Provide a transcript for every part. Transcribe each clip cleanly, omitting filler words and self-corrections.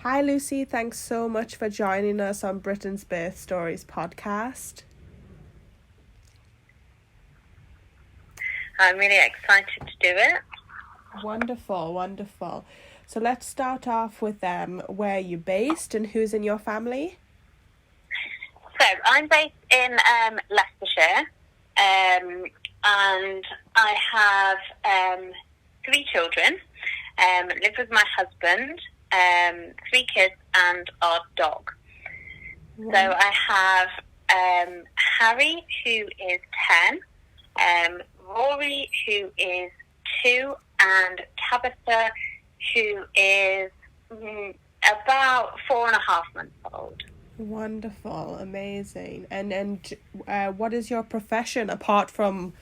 Hi Lucy, thanks so much for joining us on Britain's Birth Stories podcast. I'm really excited to do it. Wonderful. So let's start off with where you're based and who's in your family. So I'm based in Leicestershire, and I have 3 children, live with my husband, 3 kids and our dog. Wow. So I have Harry, who is 10, Rory, who is 2, and Tabitha, who is about 4.5 months old. Wonderful, amazing. And what is your profession apart from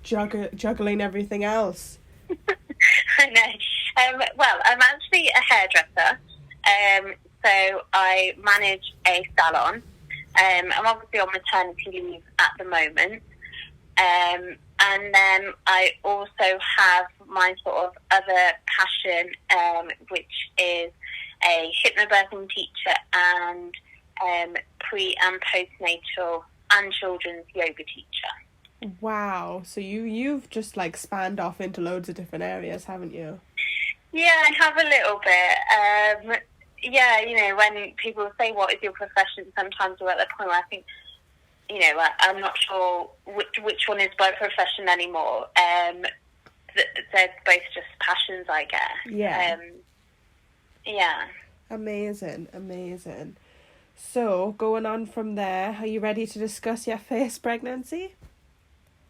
juggling everything else? I know. Well, I'm actually a hairdresser. So I manage a salon. I'm obviously on maternity leave at the moment. And then I also have my sort of other passion, which is a hypnobirthing teacher and pre and postnatal and children's yoga teacher. Wow, so you've just like spanned off into loads of different areas, haven't you? Yeah, I have a little bit. Yeah, you know, when people say what is your profession, sometimes we're at the point where I think, you know, I'm not sure which one is my profession anymore. They're both just passions, I guess. Yeah. Yeah. Amazing. So, going on from there, are you ready to discuss your first pregnancy?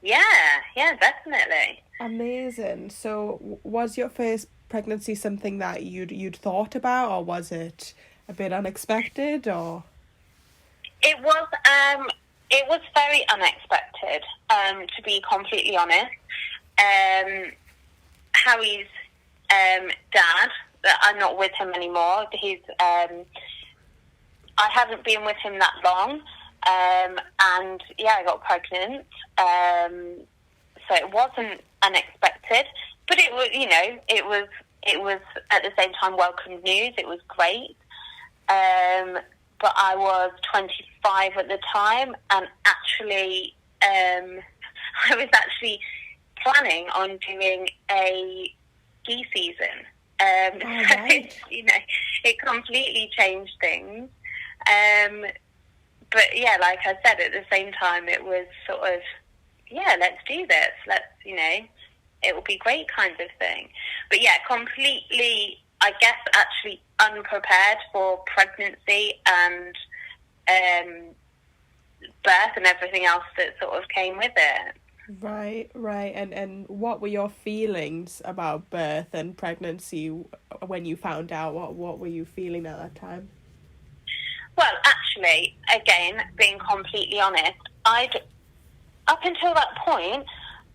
Yeah, definitely. Amazing. So, was your first pregnancy something that you'd thought about, or was it a bit unexpected, or? It was very unexpected, to be completely honest. Harry's dad, I'm not with him anymore. I haven't been with him that long, and yeah, I got pregnant. So it wasn't unexpected, but it was, you know, it was at the same time welcome news. It was great. But I was 25 at the time, and actually, I was actually planning on doing a ski season. Right. So, you know, it completely changed things. But yeah, like I said, at the same time, it was sort of, yeah, let's do this. Let's, you know, it will be great kind of thing. But yeah, completely, I guess, actually unprepared for pregnancy and birth and everything else that sort of came with it. Right. And what were your feelings about birth and pregnancy when you found out? What were you feeling at that time? Well, actually, again, being completely honest, up until that point,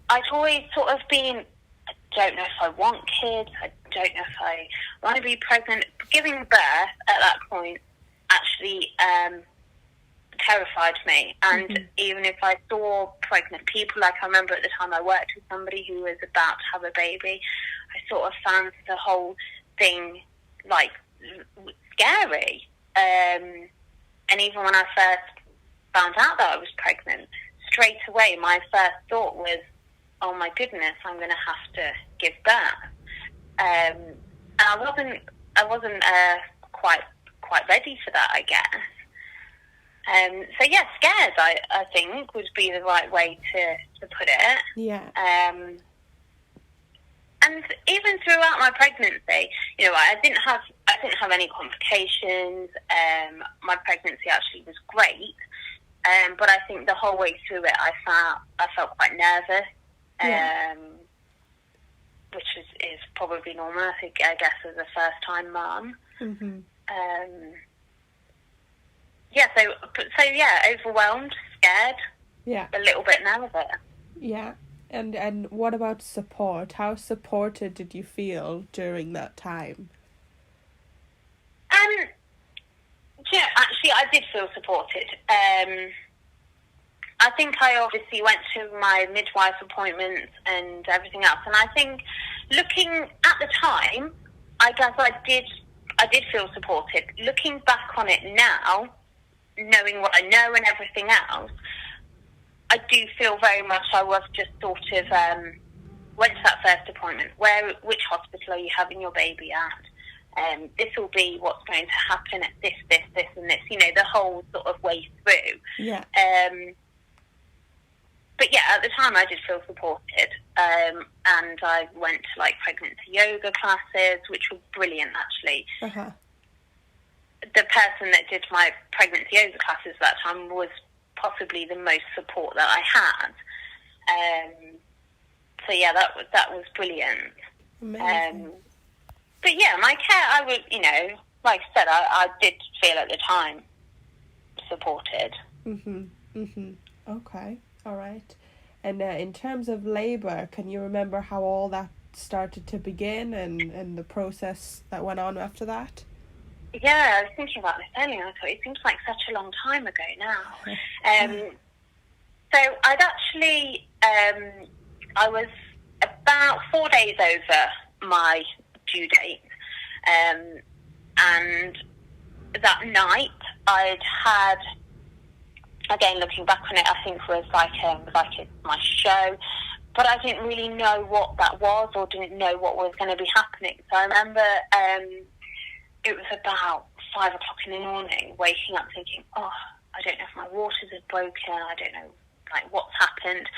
I'd always sort of been, I don't know if I want kids, I don't know if I want to be pregnant. Giving birth at that point actually terrified me. And even if I saw pregnant people, like I remember at the time I worked with somebody who was about to have a baby, I sort of found the whole thing like scary. And even when I first found out that I was pregnant, straight away my first thought was, oh my goodness, I'm going to have to give birth. And I wasn't quite ready for that, I guess. So yeah, scared, I think would be the right way to put it. Yeah. And even throughout my pregnancy, you know, I didn't have any complications. My pregnancy actually was great. But I think the whole way through it, I felt quite nervous. Which is probably normal, I guess, as a first-time mum. Mm-hmm. So overwhelmed, scared, a little bit nervous. Yeah, and what about support? How supported did you feel during that time? Yeah, actually, I did feel supported. I think I obviously went to my midwife appointments and everything else, and I think looking at the time, I guess I I did feel supported. Looking back on it now, knowing what I know and everything else, I do feel very much I was just sort of went to that first appointment. Which hospital are you having your baby at? This will be what's going to happen at this, and this. You know, the whole sort of way through. Yeah. But yeah, at the time I did feel supported, and I went to like pregnancy yoga classes, which were brilliant actually. Uh-huh. The person that did my pregnancy yoga classes at that time was possibly the most support that I had. So yeah, that was brilliant. Amazing. But yeah, my care, I would, you know, like I said, I did feel at the time supported. Okay. All right. And in terms of labour, can you remember how all that started to begin and the process that went on after that? Yeah, I was thinking about this earlier. I thought it seems like such a long time ago now. So I'd actually, I was about 4 days over my due date, and that night I'd had, again looking back on it, I think was my show, but I didn't really know what that was or didn't know what was going to be happening. So I remember it was about 5 o'clock in the morning, waking up thinking, oh, I don't know if my waters have broken, I don't know like what's happened.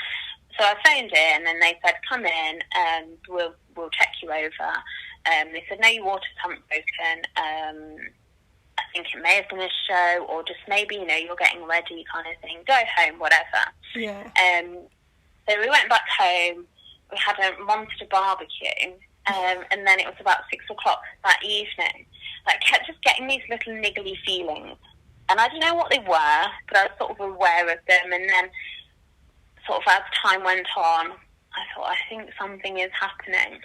So I phoned in and they said, come in and we'll check you over. They said, no, your waters haven't broken. I think it may have been a show or just maybe, you know, you're getting ready kind of thing. Go home, whatever. Yeah. So we went back home. We had a monster barbecue. And then it was about 6 o'clock that evening. I kept just getting these little niggly feelings. And I didn't know what they were, but I was sort of aware of them. And then sort of as time went on, I thought, I think something is happening.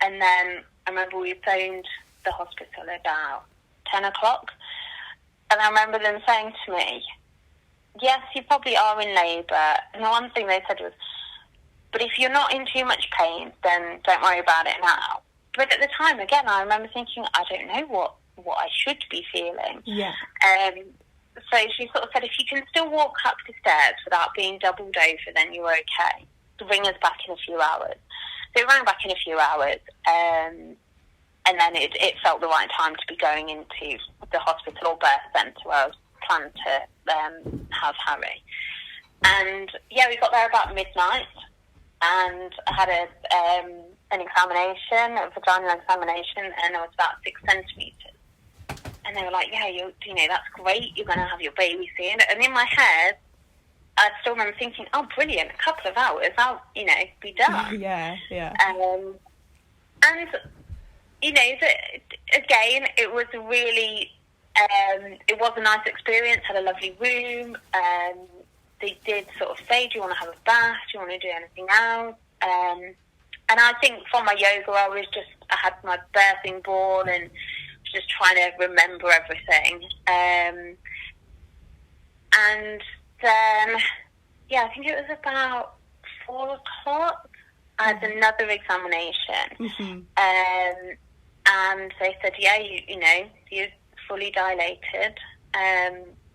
And then I remember we phoned the hospital about 10 o'clock. And I remember them saying to me, yes, you probably are in labour. And the one thing they said was, but if you're not in too much pain, then don't worry about it now. But at the time, again, I remember thinking, I don't know what I should be feeling. Yeah. So she sort of said, if you can still walk up the stairs without being doubled over, then you're okay. Ring us back in a few hours. So it rang back in a few hours, and then it felt the right time to be going into the hospital or birth centre where I was planned to have Harry. And yeah, we got there about midnight, and I had an examination, a vaginal examination, and it was about 6 centimetres. And they were like, yeah, you know, that's great, you're going to have your baby soon. And in my head, I still remember thinking, oh, brilliant, a couple of hours, I'll, you know, be done. Yeah. And, you know, again, it was really, it was a nice experience, had a lovely room. They did sort of say, do you want to have a bath? Do you want to do anything else? And I think from my yoga, I had my birthing ball and just trying to remember everything. And then, yeah, I think it was about 4 o'clock. I had another examination. And they said, yeah, you know, you're fully dilated.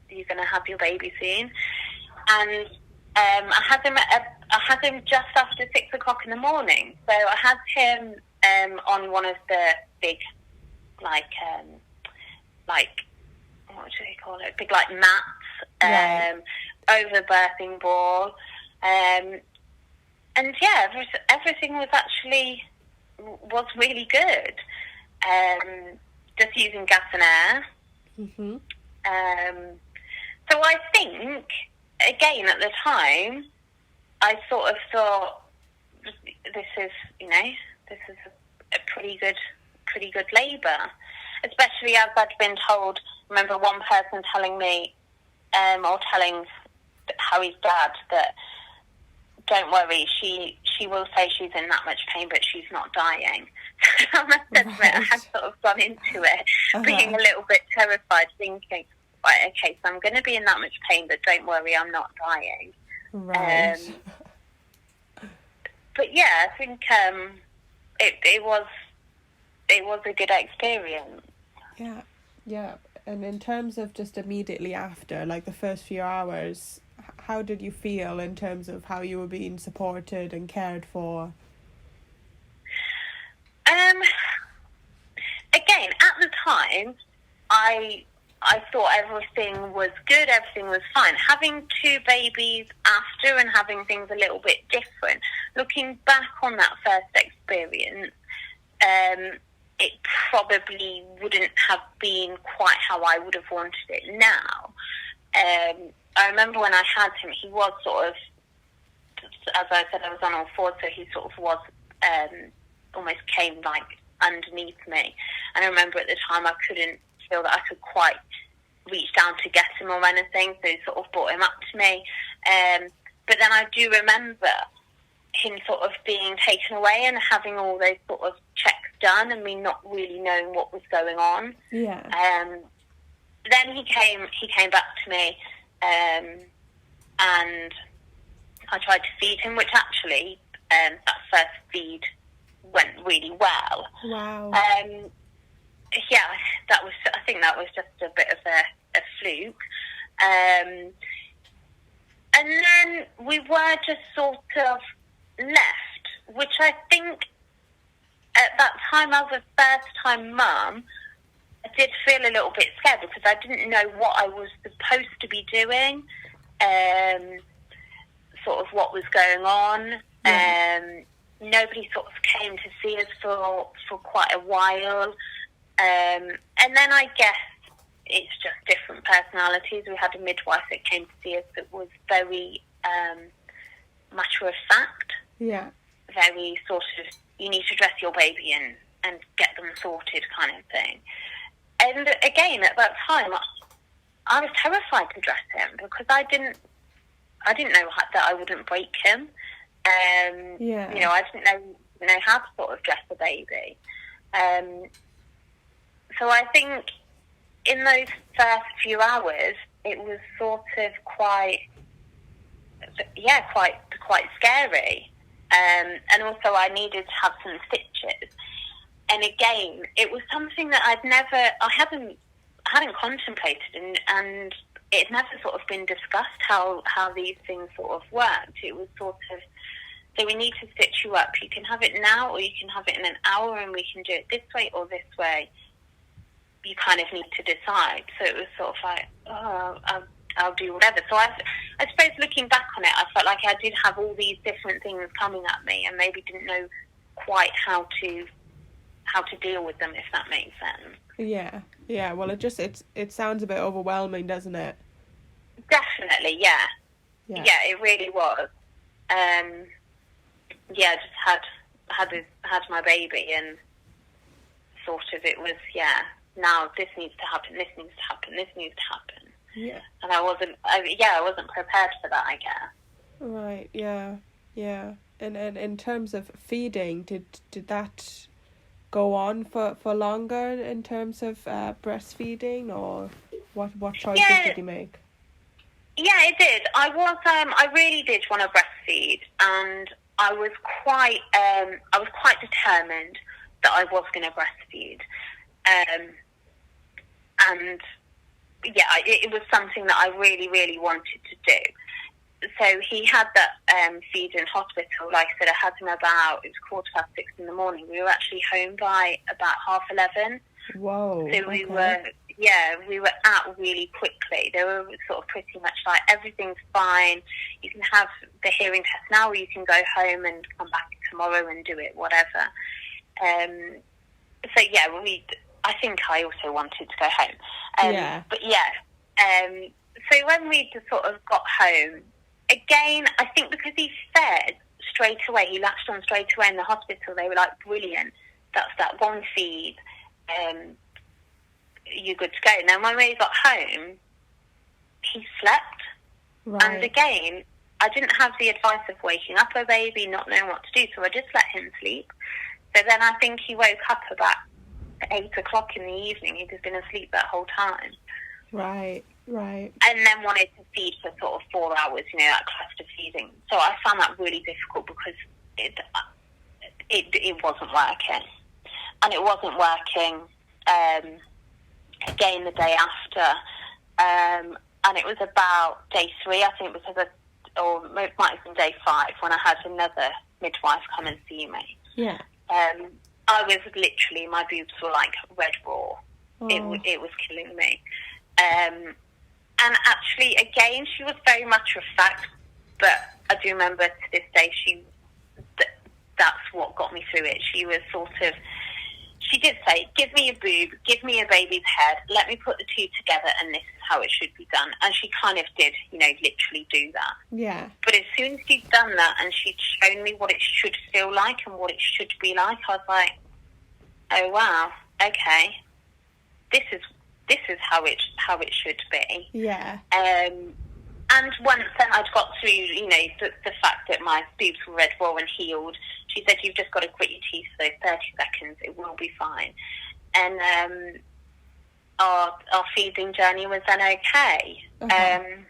You're going to have your baby soon. And I had him just after 6 o'clock in the morning. So I had him on one of the big, like what do they call it? Big like mats over the birthing ball. And yeah, everything was really good. Just using gas and air. So I think, again, at the time, I sort of thought, this is a pretty good labour, especially as I'd been told. I remember one person telling me, or telling Harry's dad, that don't worry, she will say she's in that much pain, but she's not dying. I must admit, I had sort of gone into it being a little bit terrified, thinking, right, okay, so I'm going to be in that much pain, but don't worry, I'm not dying. Right. But yeah, I think it a good experience. Yeah. And in terms of just immediately after, like the first few hours, how did you feel in terms of how you were being supported and cared for? Again, at the time, I thought everything was good, everything was fine. Having 2 babies after and having things a little bit different, looking back on that first experience, it probably wouldn't have been quite how I would have wanted it now. I remember when I had him, he was sort of, as I said, I was on all fours, so he sort of was, almost came like underneath me. And I remember at the time I couldn't feel that I could quite reach down to get him or anything, so he sort of brought him up to me. But then I do remember him sort of being taken away and having all those sort of checks done and me not really knowing what was going on. Yeah. Then he came back to me, and I tried to feed him, which actually, that first feed went really well. Wow. Yeah, I think that was just a bit of a fluke. And then we were just sort of left, which I think at that time as a first-time mum, I did feel a little bit scared because I didn't know what I was supposed to be doing, sort of what was going on. Yeah. Nobody sort of came to see us for quite a while. And then I guess it's just different personalities. We had a midwife that came to see us that was very matter of fact. Yeah. Very sort of, you need to dress your baby and get them sorted kind of thing. And again, at that time, I was terrified to dress him because I didn't know that I wouldn't break him. Yeah. You know, I didn't know how to sort of dress a baby. So I think in those first few hours, it was sort of quite scary. And also I needed to have some stitches. And again, it was something that I hadn't contemplated, and it had never sort of been discussed how these things sort of worked. It was sort of, so we need to stitch you up. You can have it now, or you can have it in an hour, and we can do it this way or this way. You kind of need to decide. So it was sort of like, I'll do whatever. So I suppose looking back on it, I felt like I did have all these different things coming at me, and maybe didn't know quite how to deal with them, if that makes sense. Yeah. Well, it sounds a bit overwhelming, doesn't it? Definitely, yeah. Yeah, it really was. Just had my baby, and sort of it was, now this needs to happen, this needs to happen, this needs to happen. Yeah. And I wasn't prepared for that, I guess. Right, yeah. And in terms of feeding, did that go on for longer in terms of breastfeeding, or what choices did you make? Yeah, it did. I really did want to breastfeed, and I was quite determined that I was going to breastfeed. And yeah, it was something that I really, really wanted to do. So he had that feed in hospital. Like I said, I had him about, it was 6:15 in the morning. We were actually home by about 11:30. Whoa. So we were out really quickly. They were sort of pretty much like, everything's fine. You can have the hearing test now, or you can go home and come back tomorrow and do it, whatever. So yeah, I think I also wanted to go home. But yeah, so when we just sort of got home, again, I think because he fed straight away, he latched on straight away in the hospital. They were like, brilliant, that's that one feed, you're good to go. Now when we got home, he slept. Right. And again, I didn't have the advice of waking up a baby, not knowing what to do, so I just let him sleep. So then I think he woke up about 8 o'clock in the evening. He was been asleep that whole time. Right. And then wanted to feed for sort of 4 hours, that cluster feeding. So I found that really difficult because it wasn't working. and it wasn't working. Again, the day after, and it was about day 3, I think, because or it might have been day 5 when I had another midwife come and see me. Yeah. I was literally, my boobs were like red raw. Oh. It was killing me. And actually, again, she was very matter of fact, but I do remember to this day, that's what got me through it. She was sort of, she did say, give me a boob, give me a baby's head, let me put the 2 together, and this is how it should be done. And she kind of did, literally do that. Yeah. But as soon as she'd done that and she'd shown me what it should feel like and what it should be like, I was like, oh wow, okay, this is how it should be. Yeah. And once then I'd got through, the fact that my boobs were red raw and healed, she said, you've just got to grit your teeth for those 30 seconds, it will be fine. And our feeding journey was then okay. Okay.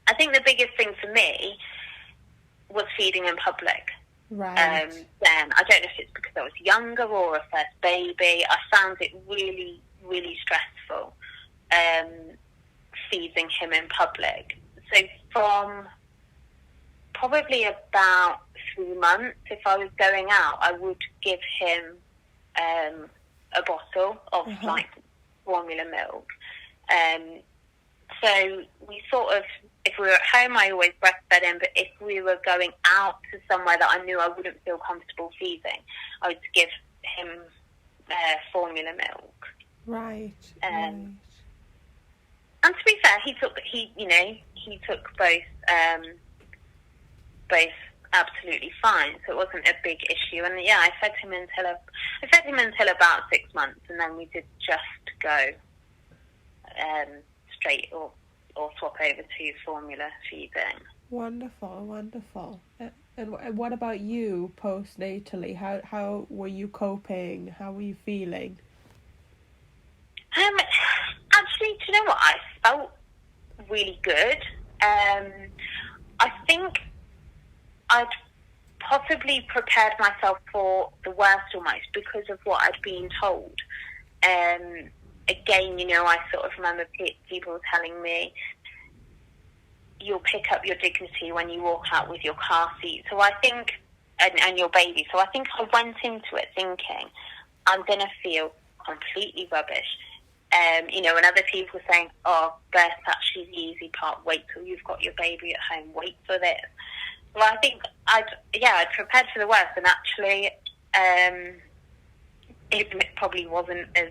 I think the biggest thing for me was feeding in public. Right. Then I don't know if it's because I was younger or a first baby. I found it really, really stressful, feeding him in public. So from probably about 3 months, if I was going out, I would give him a bottle of like formula milk. So we sort of, if we were at home, I always breastfed him, but if we were going out to somewhere that I knew I wouldn't feel comfortable feeding, I would give him formula milk. Right. And to be fair, he took both absolutely fine, so it wasn't a big issue. And yeah, I fed him until about 6 months, and then we did just go straight or swap over to formula feeding. Wonderful. And what about you postnatally? How were you coping? How were you feeling? Actually, do you know what? I felt really good. I think I'd possibly prepared myself for the worst almost because of what I'd been told. Again, I sort of remember people telling me, you'll pick up your dignity when you walk out with your car seat. So I think, and your baby. So I think I went into it thinking, I'm going to feel completely rubbish. And other people saying, oh, birth's actually the easy part. Wait till you've got your baby at home. Wait for this. Well, I think I'd prepared for the worst, and actually, it probably wasn't as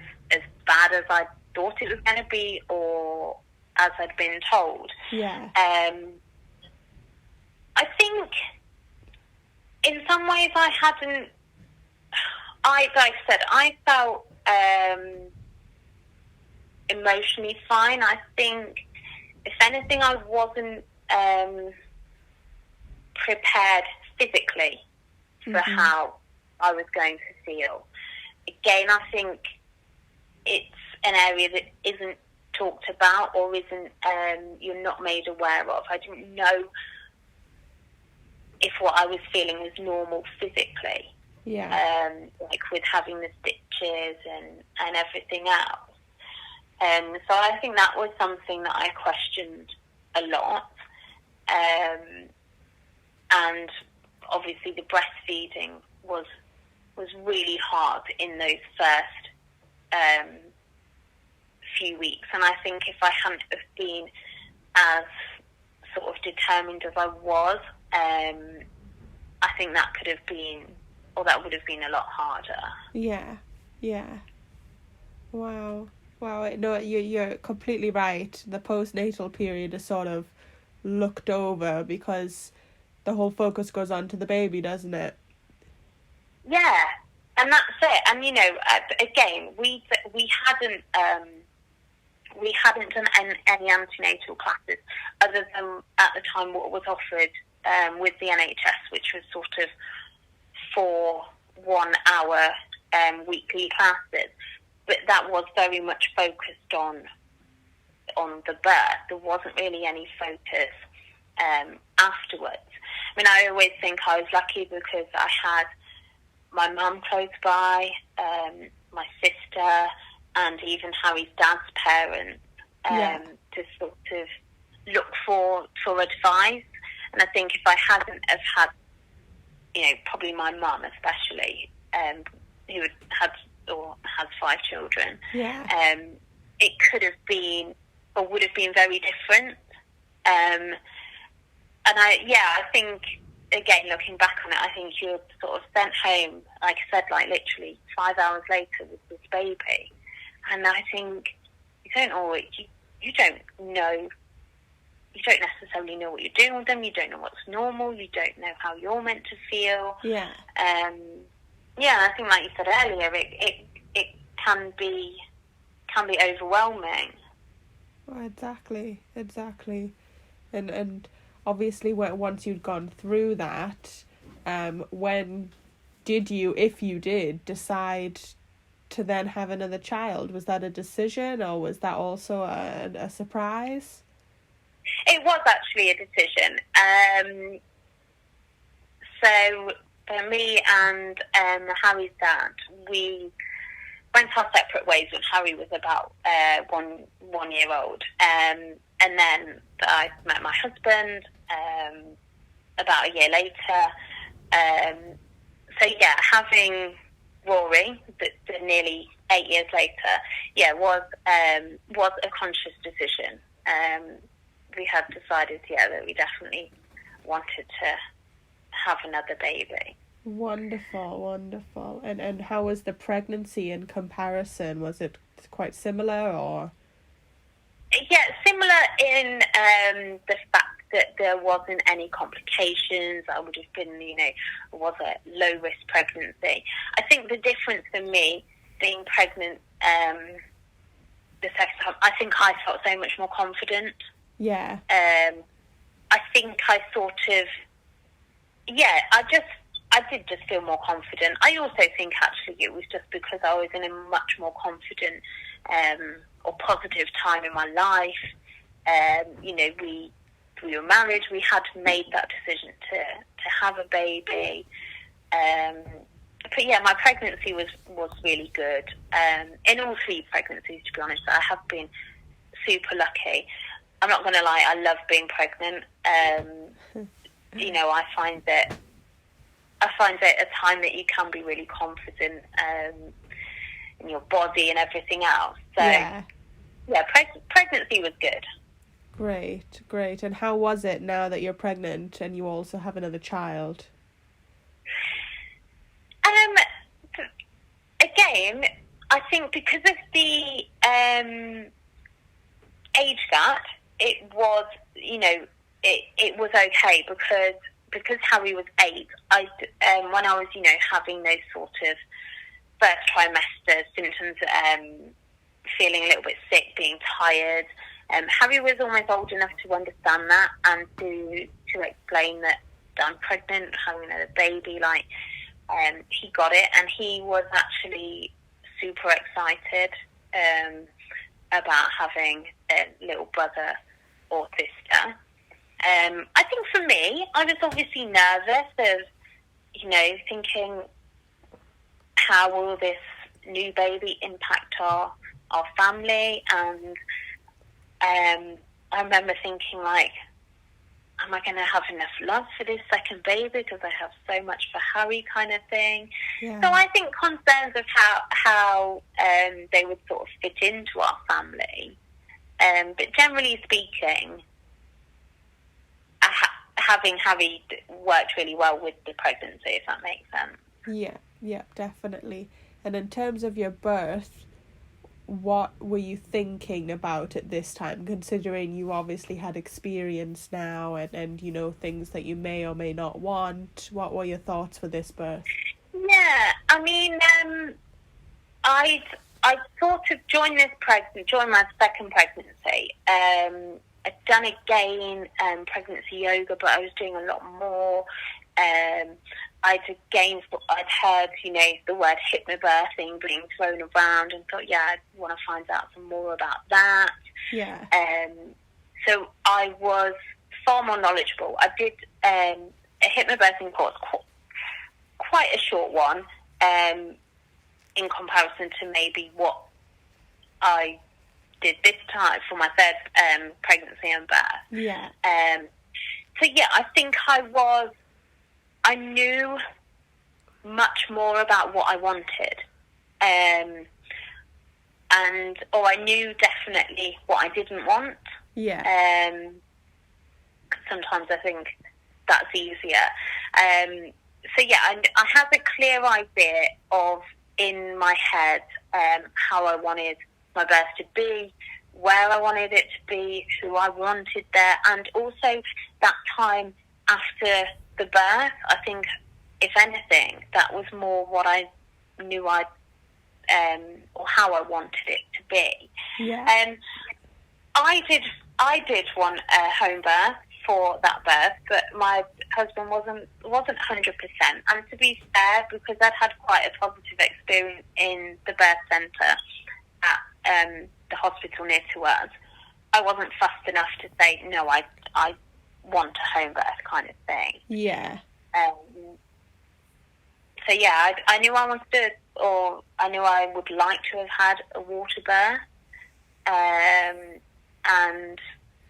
bad as I thought it was going to be, or as I'd been told. Yeah. I think in some ways I felt emotionally fine. I think, if anything, I wasn't prepared physically for how I was going to feel. Again, I think it's an area that isn't talked about or isn't you're not made aware of. I didn't know if what I was feeling was normal physically. Yeah. Like with having the stitches and everything else. So I think that was something that I questioned a lot. And obviously the breastfeeding was really hard in those first few weeks. And I think if I hadn't have been as sort of determined as I was, I think that could have been, or that would have been a lot harder. Yeah. Wow. No, you're completely right. The postnatal period is sort of looked over because the whole focus goes on to the baby, doesn't it? Yeah, and that's it. And again, we hadn't done any antenatal classes other than at the time what was offered with the NHS, which was sort of 4 1-hour weekly classes. But that was very much focused on the birth. There wasn't really any focus afterwards. I mean, I always think I was lucky because I had my mum close by, my sister, and even Harry's dad's parents, to sort of look for advice. And I think if I hadn't have had, probably my mum especially, who had or has 5 children, it could have been or would have been very different. And I think, again, looking back on it, I think you're sort of sent home, like I said, like literally 5 hours later with this baby. And I think you don't always, you don't know, you don't necessarily know what you're doing with them. You don't know what's normal. You don't know how you're meant to feel. Yeah. I think, like you said earlier, it can be overwhelming. Well, exactly. And obviously, once you'd gone through that, when did you, if you did, decide to then have another child? Was that a decision, or was that also a surprise? It was actually a decision. So for me and Harry's dad, we went our separate ways when Harry was about 1 year old. And then I met my husband about a year later. Having Rory, the nearly 8 years later, was a conscious decision. We had decided, that we definitely wanted to have another baby. Wonderful. And how was the pregnancy in comparison? Was it quite similar, or? Yeah, similar in the fact that there wasn't any complications. I would have been, was a low-risk pregnancy. I think the difference for me, being pregnant the second time, I think I felt so much more confident. Yeah. I think I sort of, I did just feel more confident. I also think actually it was just because I was in a much more confident or positive time in my life. We were married. We had made that decision to have a baby. My pregnancy was really good. In all 3 pregnancies, to be honest, I have been super lucky. I'm not going to lie, I love being pregnant. I find that a time that you can be really confident in your body and everything else. So, pregnancy was good. Great. And how was it now that you're pregnant and you also have another child? Again, I think because of the age gap, it was, it was okay because Harry was 8. When I was, having those sort of first trimester symptoms, feeling a little bit sick, being tired. Harry was almost old enough to understand that and to explain that I'm pregnant, having another baby. He got it, and he was actually super excited about having a little brother or sister. I think for me, I was obviously nervous of, thinking, how will this new baby impact our family? And I remember thinking, am I going to have enough love for this second baby because I have so much for Harry, kind of thing. Yeah. So I think concerns of how they would sort of fit into our family. But generally speaking, having Harry worked really well with the pregnancy, if that makes sense. Yeah, definitely. And in terms of your birth, what were you thinking about at this time, considering you obviously had experience now and things that you may or may not want? What were your thoughts for this birth? Yeah, I mean, I sort of joined my second pregnancy. I'd done again pregnancy yoga, but I was doing a lot more. I'd heard, the word hypnobirthing being thrown around, and thought, I'd want to find out some more about that. Yeah. So I was far more knowledgeable. I did a hypnobirthing course, quite a short one, in comparison to maybe what I did this time for my third pregnancy and birth. Yeah. So yeah, I think I knew much more about what I wanted. Or I knew definitely what I didn't want. Yeah. Sometimes I think that's easier. So yeah, I had a clear idea of, in my head, how I wanted my birth to be, where I wanted it to be, who I wanted there, and also that time after the birth. I think, if anything, that was more what I knew or how I wanted it to be. Yeah. I did want a home birth for that birth, but my husband wasn't 100%. And to be fair, because I'd had quite a positive experience in the birth centre at the hospital near to us, I wasn't fussed enough to say, no, I want a home birth kind of thing. Yeah. So yeah, I knew I wanted to, or I knew I would like to have had a water birth, and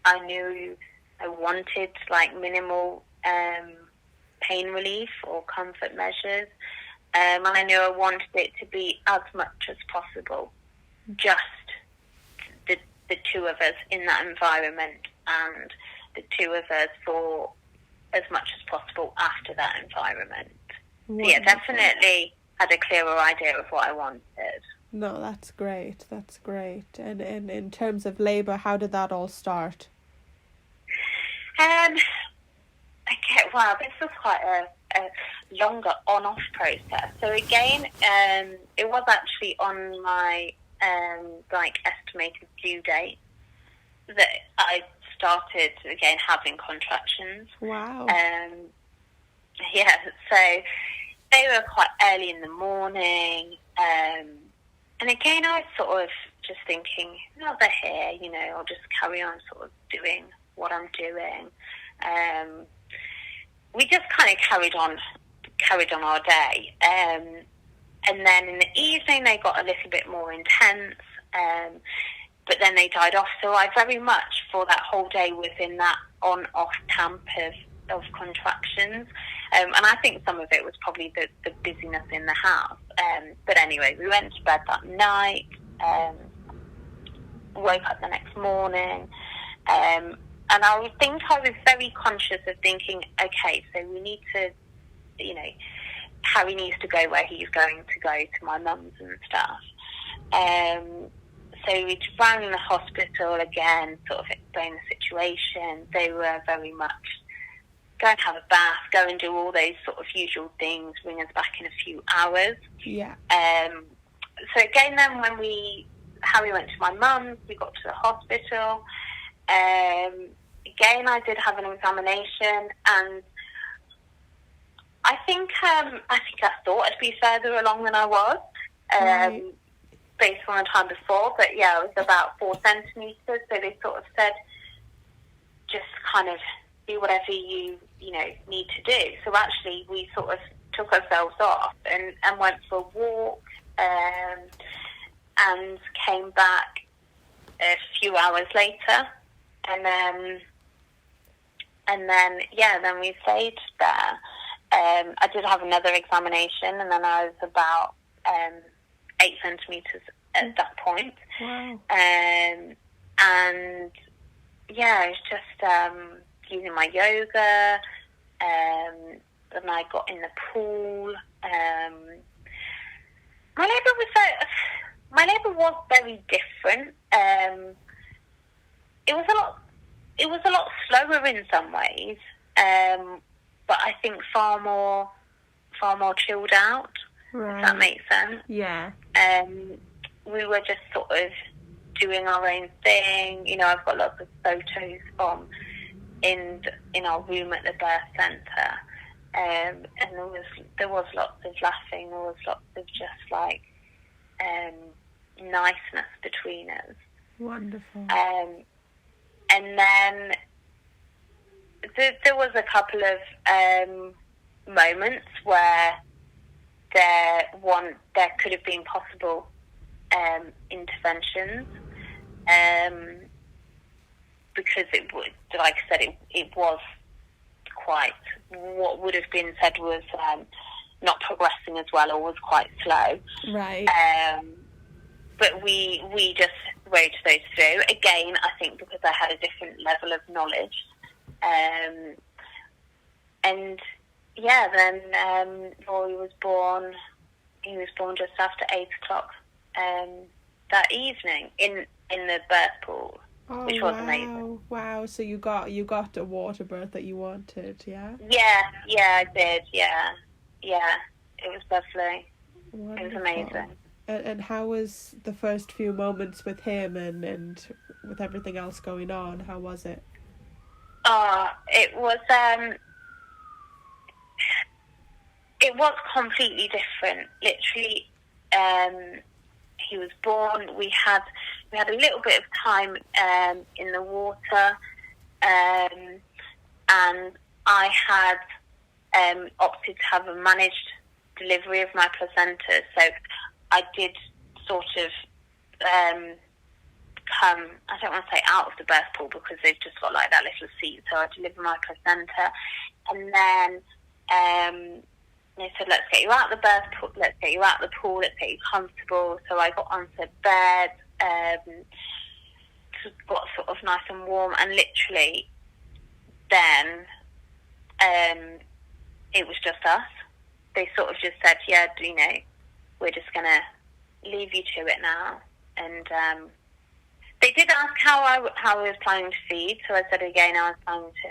I knew I wanted like minimal pain relief or comfort measures, and I knew I wanted it to be as much as possible, just the two of us in that environment, and the two of us for as much as possible after that environment. So yeah, definitely had a clearer idea of what I wanted. No, that's great. That's great. And in terms of labour, how did that all start? Okay, well, this was quite a longer on-off process. So again, it was actually on my estimated due date that I started again having contractions. Wow. Yeah, so they were quite early in the morning, and again I was sort of just thinking, no, they're here, I'll just carry on sort of doing what I'm doing. We just kind of carried on our day, and then in the evening they got a little bit more intense, but then they died off. So I very much for that whole day was in that on-off camp of contractions, and I think some of it was probably the busyness in the house. But anyway, we went to bed that night, woke up the next morning, and I think I was very conscious of thinking, okay, so we need to, Harry needs to go where he's going to go, to my mum's and stuff. So we rang the hospital again, sort of explained the situation. They were very much go and have a bath, go and do all those sort of usual things, bring us back in a few hours. Yeah. So again, then when Harry went to my mum's, we got to the hospital. Again, I did have an examination, and I think I thought I'd be further along than I was, based on the time before. But yeah, it was about 4 centimetres. So they sort of said, just kind of do whatever you need to do. So actually, we sort of took ourselves off and went for a walk, and came back a few hours later, and then we stayed there. I did have another examination, and then I was about 8 centimetres at that point. Wow. And yeah, it's just using my yoga, and I got in the pool. My labour was very different. It was a lot slower in some ways, but I think far more chilled out. Right. If that makes sense. Yeah. We were just sort of doing our own thing. I've got lots of photos from in our room at the birth centre, and there was lots of laughing. There was lots of just like niceness between us. Wonderful. And then there was a couple of moments where there could have been possible interventions, because it would, like I said, it was quite, what would have been said was not progressing as well, or was quite slow. Right. But we just rode those through. Again, I think because I had a different level of knowledge. And yeah, then Rory was born. He was born just after 8 o'clock that evening in the birth pool, which was amazing. Wow! So you got a water birth that you wanted, yeah? Yeah, I did. Yeah, it was lovely. Wonderful. It was amazing. And how was the first few moments with him and with everything else going on? How was it? It was completely different. Literally, he was born. We had a little bit of time in the water, and I had opted to have a managed delivery of my placenta. So I did sort of come, I don't want to say out of the birth pool, because they've just got like that little seat. So I delivered my placenta, and then they said, let's get you out of the birth pool, let's get you out of the pool, let's get you comfortable. So I got onto bed, got sort of nice and warm, and literally then it was just us. They sort of just said, yeah, we're just going to leave you to it now. And they did ask how I was planning to feed. So I said again, I was planning to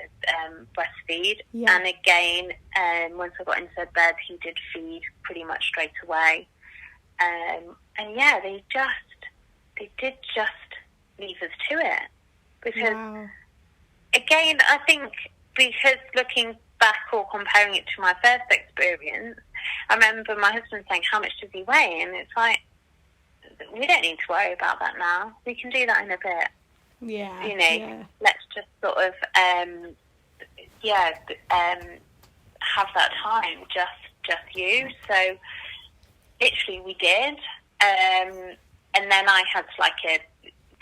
breastfeed. Yeah. And again, once I got into bed, he did feed pretty much straight away. And yeah, they did just leave us to it. Because, again, I think because looking back or comparing it to my first experience, I remember my husband saying, how much does he weigh? And it's like, we don't need to worry about that now. We can do that in a bit. Yeah. Let's just sort of, have that time, just you. So literally we did. And then I had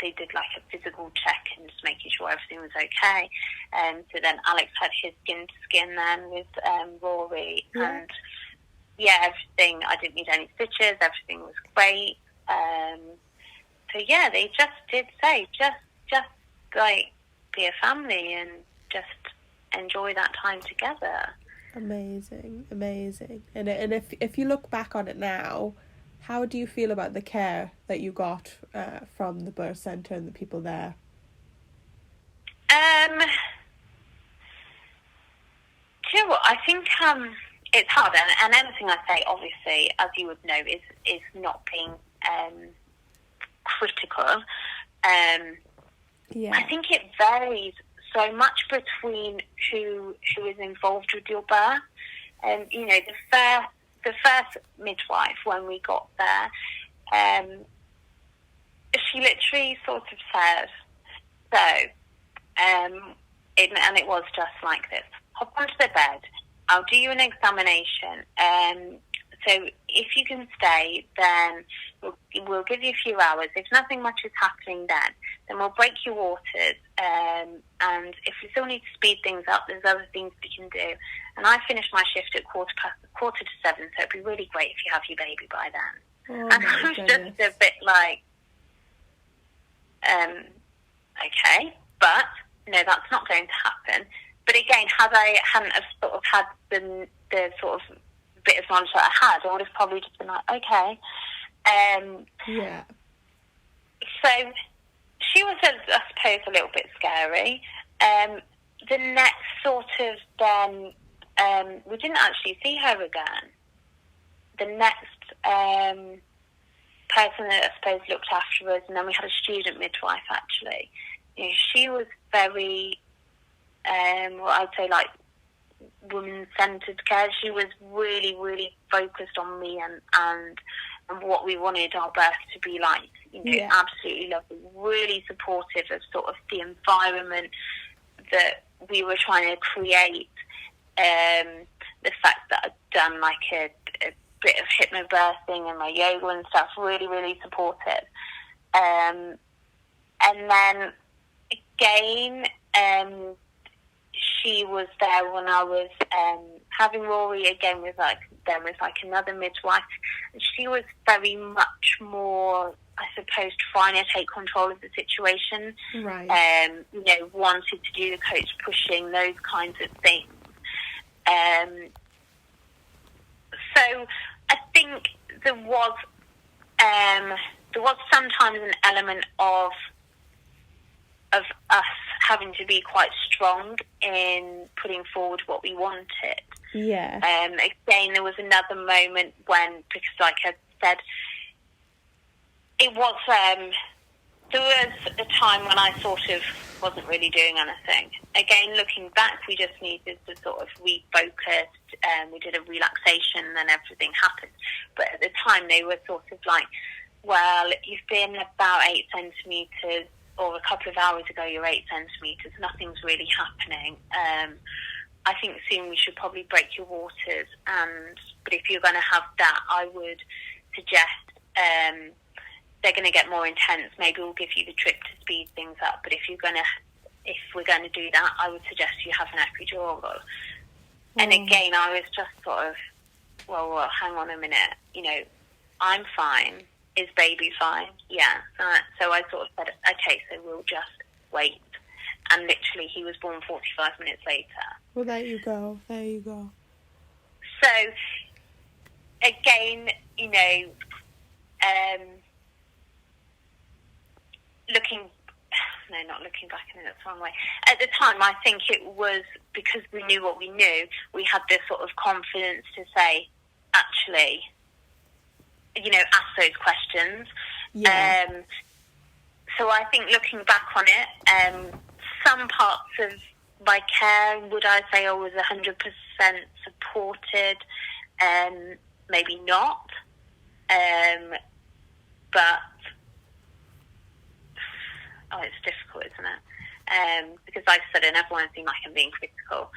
they did like a physical check and just making sure everything was okay. So then Alex had his skin to skin then with Rory. Yeah. And everything, I didn't need any stitches, everything was great. So yeah, they just did say, just like be a family and just enjoy that time together. Amazing. And if you look back on it now, how do you feel about the care that you got from the birth centre and the people there? Do you know what? I think it's hard, and anything I say, obviously, as you would know, is not being critical. I think it varies so much between who is involved with your birth. The first midwife, when we got there, she literally sort of said, and it was just like this: hop onto the bed, I'll do you an examination. So if you can stay, then we'll give you a few hours. If nothing much is happening then we'll break your waters. And if we still need to speed things up, there's other things we can do. And I finished my shift at 6:45, so it'd be really great if you have your baby by then. And I was just a bit like, okay, but no, that's not going to happen. But again, hadn't have sort of had the sort of bit of knowledge that I had, I would have probably just been like, okay. So she was, I suppose, a little bit scary. The next sort of then, we didn't actually see her again. The next person that I suppose looked after us, and then we had a student midwife actually. She was very, I'd say like woman-centered care. She was really, really focused on me and what we wanted our birth to be like. Absolutely lovely, really supportive of sort of the environment that we were trying to create. The fact that I'd done like a bit of hypnobirthing and my yoga and stuff, really, really supportive. And then again, she was there when I was having Rory again with another midwife, and she was very much more, I suppose, trying to take control of the situation. Right. Wanted to do the coach pushing, those kinds of things. So I think there was sometimes an element of us having to be quite strong in putting forward what we wanted. Yeah. Again, there was another moment when, because like I said, it was, there was a time when I sort of wasn't really doing anything. Again, looking back, we just needed to sort of refocus, we did a relaxation and then everything happened. But at the time, they were sort of like, well, you've been about 8 centimetres, or a couple of hours ago you're 8 centimetres, nothing's really happening. I think soon we should probably break your waters, but if you're going to have that, I would suggest, they're going to get more intense, maybe we'll give you the trip to speed things up, but if we're going to do that, I would suggest you have an epidural. And again, I was just sort of, well, hang on a minute, I'm fine. Is baby fine? Yeah. So I sort of said, okay, so we'll just wait. And literally, he was born 45 minutes later. Well, there you go. So, again, not looking back in it, that's the wrong way. At the time, I think it was because we knew what we knew, we had this sort of confidence to say, actually, ask those questions. Yeah. So I think looking back on it, some parts of my care, would I say I was 100% supported? Maybe not. But, it's difficult, isn't it? Because like I said, I never want to seem like I'm being critical.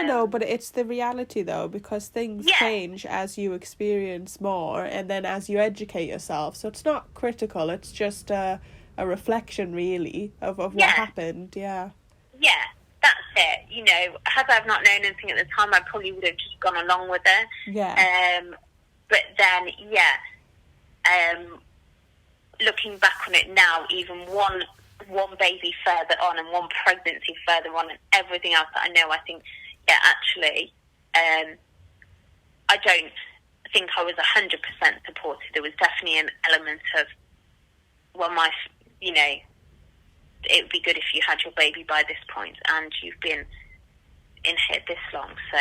No, but it's the reality though, because things change as you experience more and then as you educate yourself. So it's not critical, it's just a reflection really of what happened. Yeah, that's it. Had I not known anything at the time, I probably would have just gone along with it. But then looking back on it now, even one baby further on and one pregnancy further on and everything else that I know, I think, actually, I don't think I was 100% supported. There was definitely an element of, well, it would be good if you had your baby by this point and you've been in here this long, so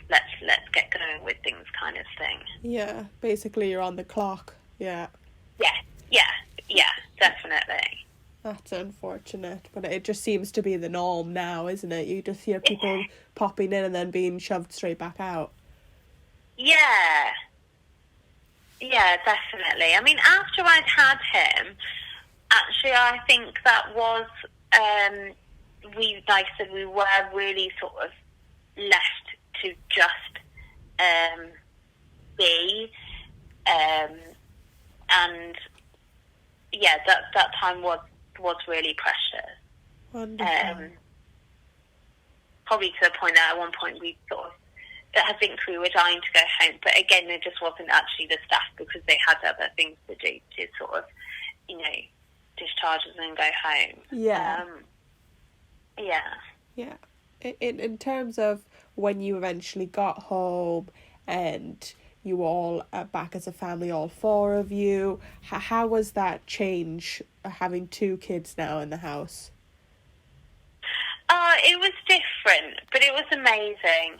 let's get going with things kind of thing. Yeah, basically you're on the clock. Yeah, definitely. That's unfortunate, but it just seems to be the norm now, isn't it? You just hear people popping in and then being shoved straight back out. Yeah, definitely. I mean, after I'd had him, actually, I think that was, we were really sort of left to just be, and that time was really precious. Wonderful. Probably to the point that at one point we sort of, I think we were dying to go home, but again, there just wasn't actually the staff because they had other things to do to sort of, discharge us and go home. Yeah. Yeah. In terms of when you eventually got home and you all back as a family, all four of you, how was that change, having 2 kids now in the house? It was different, but it was amazing.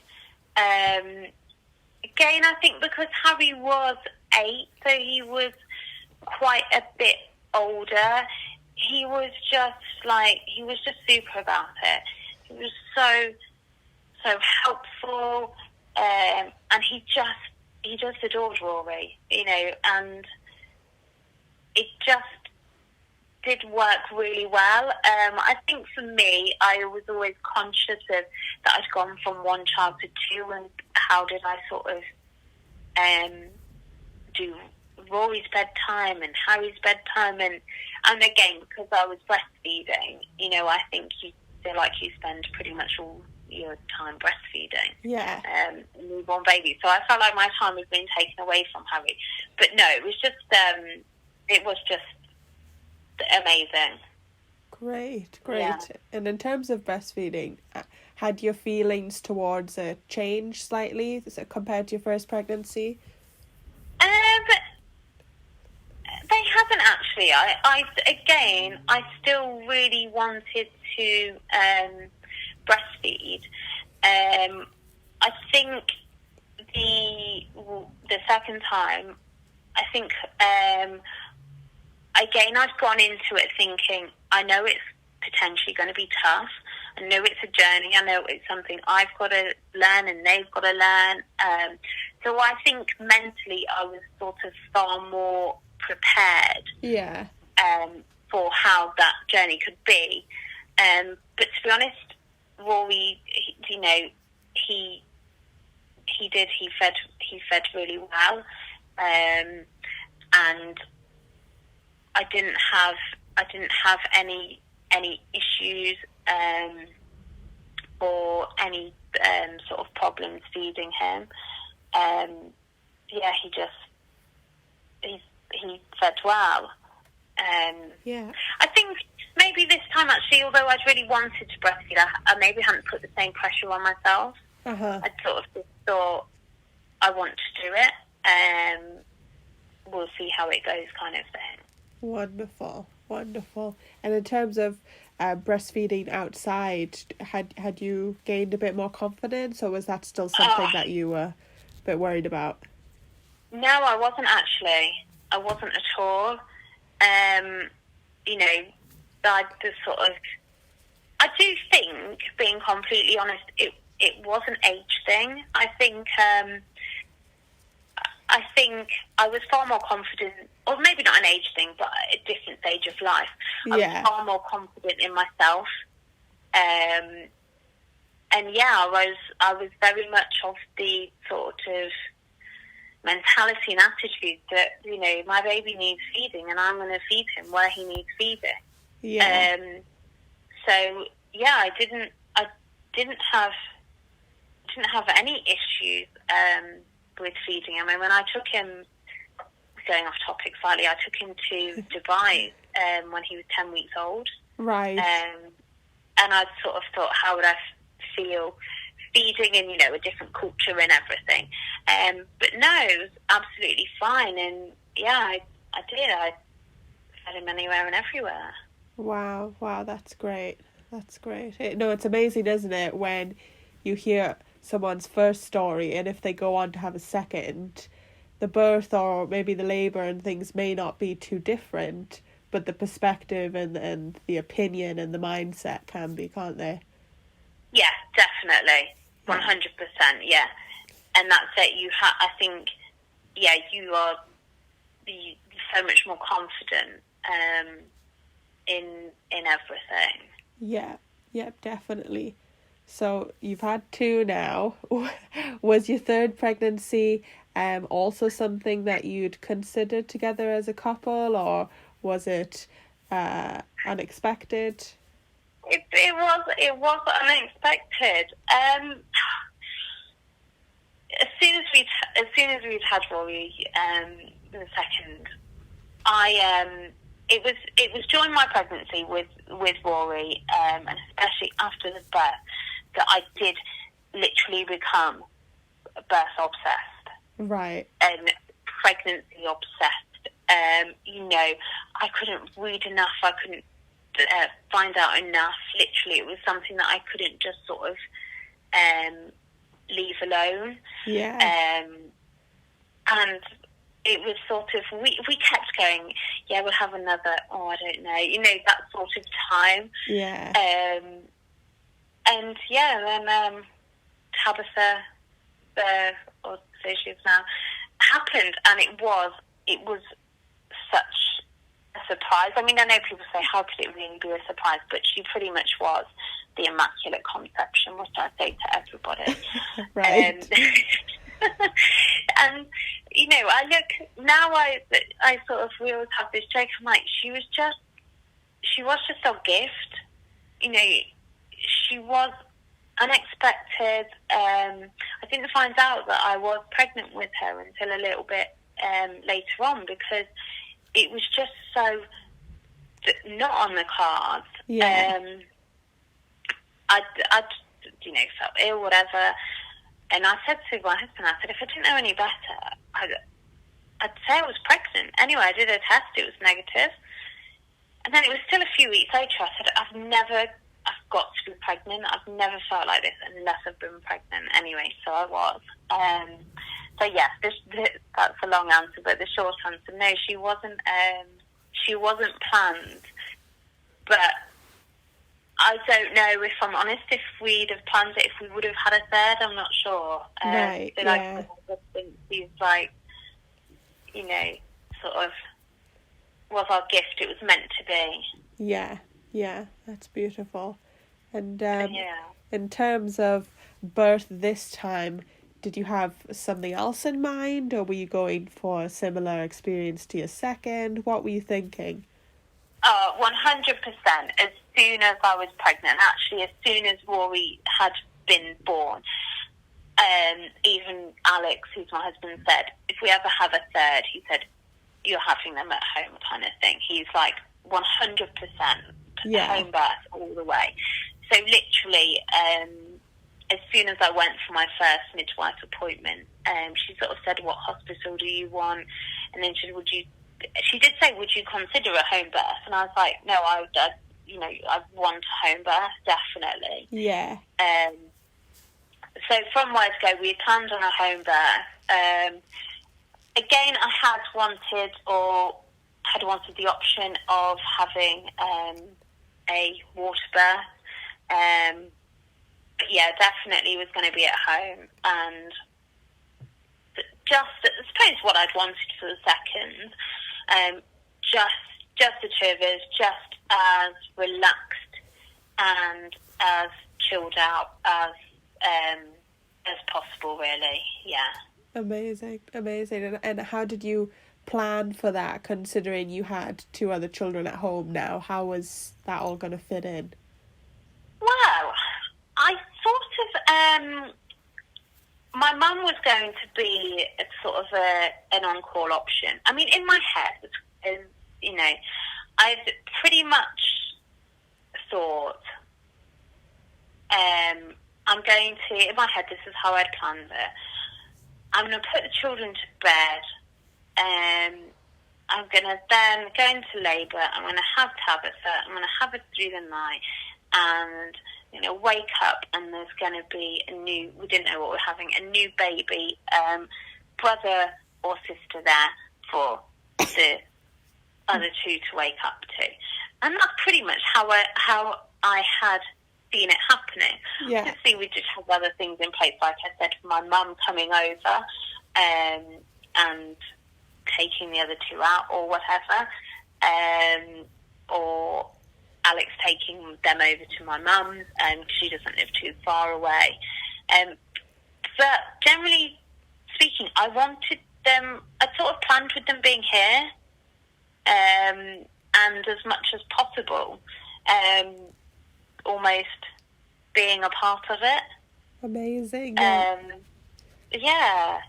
Again, I think because Harry was 8, so he was quite a bit older, he was just super about it. He was so helpful, and he just adored Rory, and it just did work really well. I think for me, I was always conscious of that I'd gone from 1 child to 2, and how did I sort of do Rory's bedtime and Harry's bedtime, and again, because I was breastfeeding, I think you feel like you spend pretty much all your time breastfeeding. Yeah. Newborn baby. So I felt like my time was being taken away from Harry. But no, it was just amazing. Great. Yeah. And in terms of breastfeeding, had your feelings towards it changed slightly compared to your first pregnancy? They haven't actually. I still really wanted to breastfeed. I think the second time, I think again I'd gone into it thinking I know it's potentially going to be tough. I know it's a journey. I know it's something I've got to learn and they've got to learn. So I think mentally I was sort of far more prepared. Yeah. For how that journey could be. But to be honest, Rory, he fed really well, and I didn't have any issues or any sort of problems feeding him. He fed well. Yeah. I think maybe this time actually, although I'd really wanted to breastfeed, I maybe hadn't put the same pressure on myself. Uh-huh. I sort of just thought I want to do it, we'll see how it goes, kind of thing. Wonderful. And in terms of breastfeeding outside, had you gained a bit more confidence, or was that still something that you were a bit worried about? No, I wasn't actually. I wasn't at all. I do think, being completely honest, it was an age thing. I think I was far more confident, or maybe not an age thing, but a different stage of life. I was far more confident in myself. I was very much of the sort of mentality and attitude that, my baby needs feeding and I'm going to feed him where he needs feeding. Yeah. I didn't have any issues with feeding him. I mean, when I took him, going off topic slightly, I took him to Dubai when he was 10 weeks old. Right. And I sort of thought, how would I feel feeding in, a different culture and everything. But no, it was absolutely fine. And yeah, I did. I fed him anywhere and everywhere. Wow, that's great. It's amazing, isn't it, when you hear someone's first story and if they go on to have a second, the birth or maybe the labour and things may not be too different, but the perspective and the opinion and the mindset can be, can't they? Yeah, definitely. 100%, yeah. And that's it. I think, you are so much more confident in everything. Yeah, definitely. So you've had 2 now. Was your third pregnancy also something that you'd considered together as a couple, or was it unexpected? It was unexpected. As soon as we'd had Rory, the second, it was during my pregnancy with Rory, and especially after the birth, that I did literally become birth obsessed. Right. And pregnancy obsessed. I couldn't read enough. I couldn't find out enough. Literally, it was something that I couldn't just sort of leave alone. Yeah. And it was sort of, we kept going, we'll have another, I don't know, that sort of time. Yeah. And then Tabitha, or so she is now, happened, and it was such a surprise. I mean, I know people say, how could it really be a surprise? But she pretty much was the Immaculate Conception, which I say to everybody. Right. And, you know, I look, now I sort of, we always have this joke, I'm like, she was just our gift. You know, she was unexpected. I didn't find out that I was pregnant with her until a little bit later on, because it was just so not on the cards. Yeah. I'd you know, felt ill, whatever, and I said to my husband, I said, if I didn't know any better, I'd say I was pregnant. Anyway, I did a test, it was negative, and then it was still a few weeks later, I said, I've got to be pregnant. I've never felt like this unless I've been pregnant. Anyway, so I was. So yes, that's a long answer, but the short answer, no, she wasn't planned. But I don't know, if I'm honest, if we'd have planned it, if we would have had a third, I'm not sure. Right, so yeah. I think he's like, you know, sort of was our gift. It was meant to be. Yeah, that's beautiful. And Yeah. in terms of birth this time, did you have something else in mind, or were you going for a similar experience to your second? What were you thinking? 100%. As soon as I was pregnant, actually, as soon as Rory had been born, even Alex, who's my husband, said, if we ever have a third, he said, you're having them at home, kind of thing. He's like 100% home birth all the way. So literally, as soon as I went for my first midwife appointment, she sort of said, what hospital do you want? And then she said, she did say, would you consider a home birth? And I was like, no, I want a home birth, definitely. Yeah. So from word go, we planned on a home birth. Again, I had wanted the option of having a water birth. But yeah, definitely was going to be at home. And just, I suppose, what I'd wanted for the second, just the two of us, just as relaxed and as chilled out as possible, really. Yeah. Amazing. And how did you plan for that, considering you had two other children at home now? How was that all going to fit in? Well, I sort of, my mum was going to be sort of an on-call option. I mean, in my head, you know, I'd pretty much thought, I'm going to, in my head, this is how I'd planned it. I'm going to put the children to bed. I'm going to then go into labour. I'm going to have Tabitha. I'm going to have her through the night. And, you know, wake up and there's going to be we didn't know what we're having, a new baby, brother or sister there for the other two to wake up to. And that's pretty much how I had seen it happening. Yeah. Obviously, we just have other things in place, like I said, my mum coming over and taking the other two out or whatever, or Alex taking them over to my mum's, and she doesn't live too far away. But generally speaking, I sort of planned with them being here, and as much as possible, almost being a part of it. Amazing. Yeah.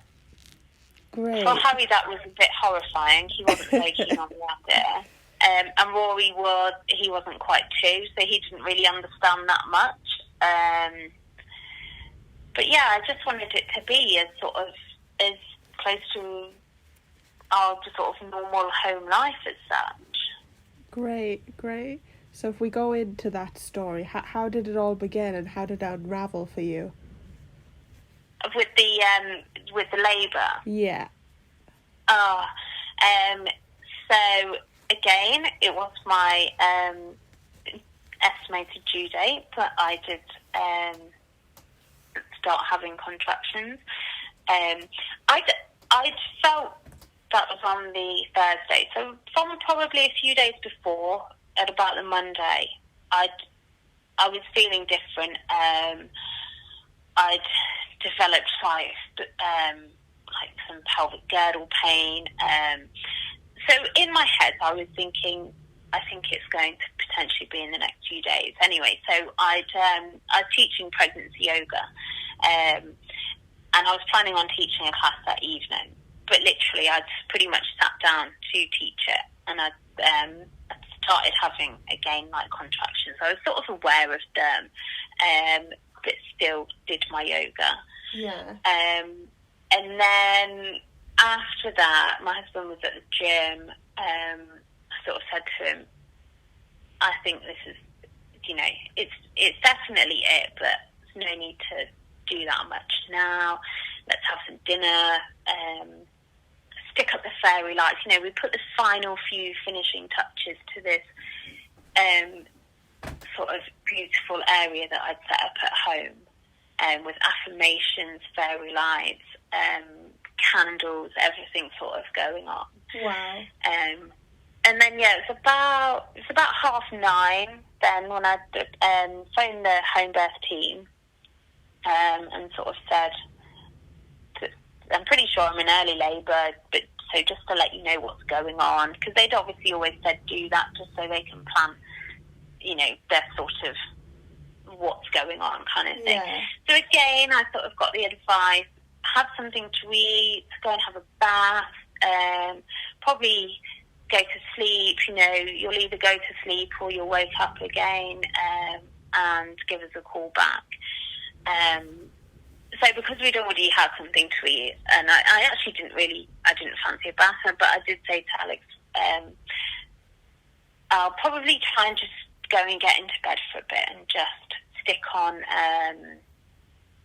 Great. For Harry, that was a bit horrifying. He wasn't very keen on the idea. And Rory he wasn't quite two, so he didn't really understand that much. But yeah, I just wanted it to be as close to our sort of normal home life as such. Great. So if we go into that story, how did it all begin and how did it unravel for you? With the labour? Yeah. So again, it was my estimated due date that I did start having contractions. I'd felt that was on the Thursday, so from probably a few days before, at about the Monday, I was feeling different. I'd developed like some pelvic girdle pain. So in my head, I was thinking, I think it's going to potentially be in the next few days. Anyway, so I was teaching pregnancy yoga, and I was planning on teaching a class that evening. But literally, I'd pretty much sat down to teach it, and I started having, again, like contractions. I was sort of aware of them, but still did my yoga. Yeah. And then after that, my husband was at the gym. I sort of said to him, I think this is, it's definitely it, but there's no need to do that much now. Let's have some dinner, stick up the fairy lights. We put the final few finishing touches to this sort of beautiful area that I'd set up at home, with affirmations, fairy lights, candles, everything sort of going on. Wow. And then it's about 9:30 then when I phoned the home birth team, and sort of said, I'm pretty sure I'm in early labour, but so just to let you know what's going on, because they'd obviously always said do that just so they can plan, their sort of what's going on kind of thing. Yeah. So again, I sort of got the advice, have something to eat, go and have a bath, probably go to sleep. You'll either go to sleep or you'll wake up again, and give us a call back. So because we'd already had something to eat, and I actually didn't fancy a bath, but I did say to Alex, I'll probably try and just go and get into bed for a bit and just stick on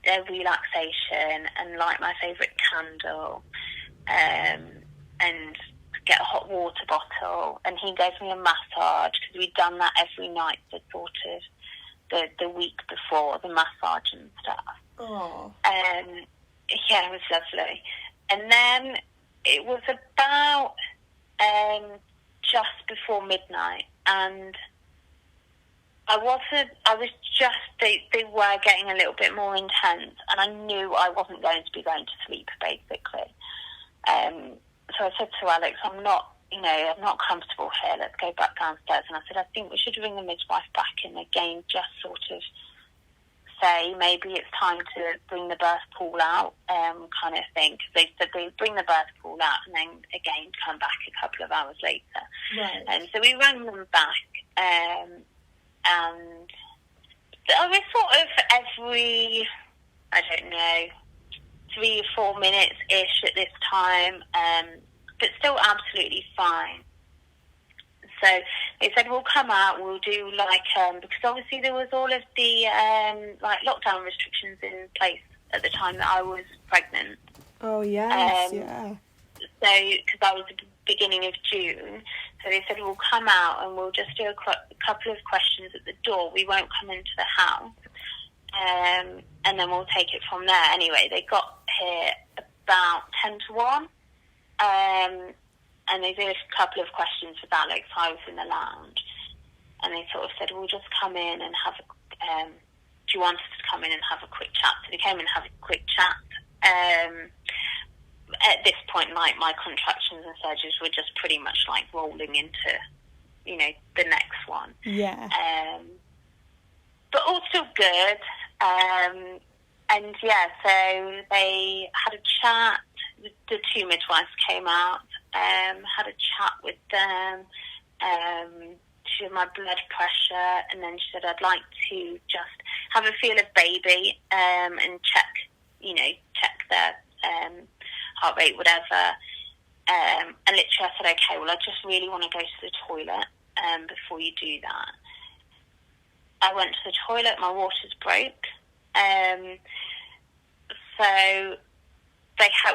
a relaxation and light my favourite candle, and get a hot water bottle. And he gave me a massage, because we'd done that every night for sort of the week before, the massage and stuff. Oh. It was lovely. And then it was about just before midnight, and they were getting a little bit more intense, and I knew I wasn't going to be going to sleep, basically. So I said to Alex, I'm not comfortable here, let's go back downstairs. And I said, I think we should ring the midwife back in again, just sort of say maybe it's time to bring the birth pool out, kind of thing. Because they said they'd bring the birth pool out and then again come back a couple of hours later. Right. And so we rang them back, and I was sort of every, 3 or 4 minutes-ish at this time, but still absolutely fine. So they said, we'll come out, we'll do because obviously there was all of the lockdown restrictions in place at the time that I was pregnant. Oh, yes, yeah. So, because I was at the beginning of June, so they said, we'll come out and we'll just do a couple of questions at the door. We won't come into the house. And then we'll take it from there. Anyway, they got here about 10 to 1. And they did a couple of questions with Alex. I was in the lounge. And they sort of said, we'll just come in and have do you want us to come in and have a quick chat? So they came in and had a quick chat. At this point, my contractions and surgeries were just pretty much rolling into, the next one. Yeah. But all still good. So they had a chat. The 2 midwives came out, had a chat with them. She did my blood pressure, and then she said, I'd like to just have a feel of baby, and check their heart rate, whatever. And literally I said, okay, well, I just really want to go to the toilet before you do that. I went to the toilet, my waters broke. So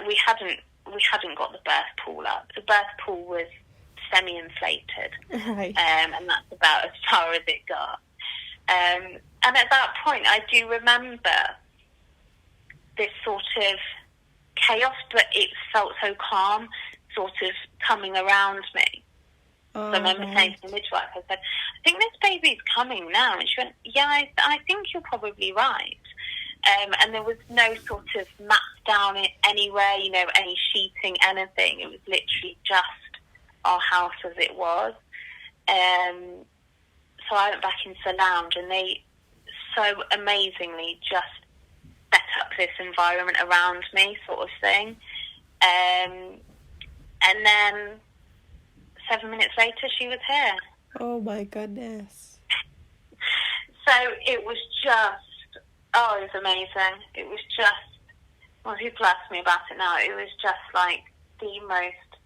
we hadn't got the birth pool up. The birth pool was semi-inflated, Right. And that's about as far as it got. And at that point, I do remember this sort of chaos, but it felt so calm, sort of coming around me. Oh, So I remember saying to the midwife, I said, I think this baby's coming now. And she went, yeah, I think you're probably right. And there was no sort of mats down anywhere, you know, any sheeting, anything. It was literally just our house as it was. So I went back into the lounge, and they so amazingly just set up this environment around me, sort of thing. And then 7 minutes later, she was here. Oh my goodness. So it was just, it was amazing. It was just, when people ask me about it now, it was just like the most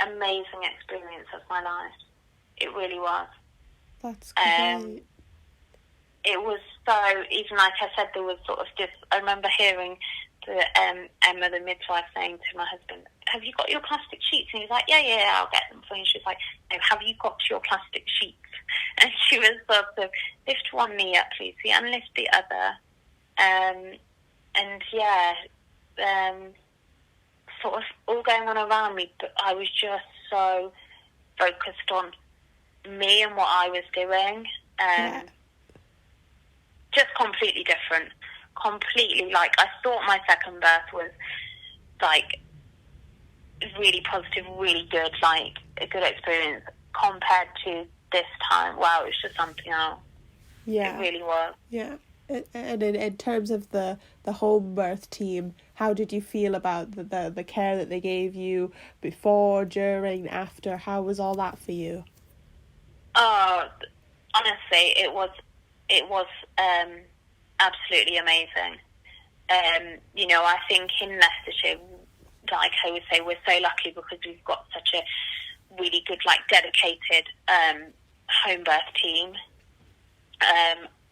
amazing experience of my life. It really was. That's great. It was so, even like I said, there was sort of just, I remember hearing Emma, the midwife, saying to my husband, have you got your plastic sheets? And he was like, yeah, I'll get them for you. And she was like, no, have you got your plastic sheets? And she was sort of, lift one knee up, please, and lift the other. Sort of all going on around me, but I was just so focused on me and what I was doing. Just completely different. Completely, like, I thought my second birth was, like, really positive, really good, like, a good experience compared to this time. Wow, it was just something else. Yeah. It really was. Yeah. And in terms of the home birth team, how did you feel about the care that they gave you before, during, after? How was all that for you? Oh, honestly, it was absolutely amazing. You know, I think in Leicestershire, like I would say, we're so lucky because we've got such a really good, like, dedicated home birth team.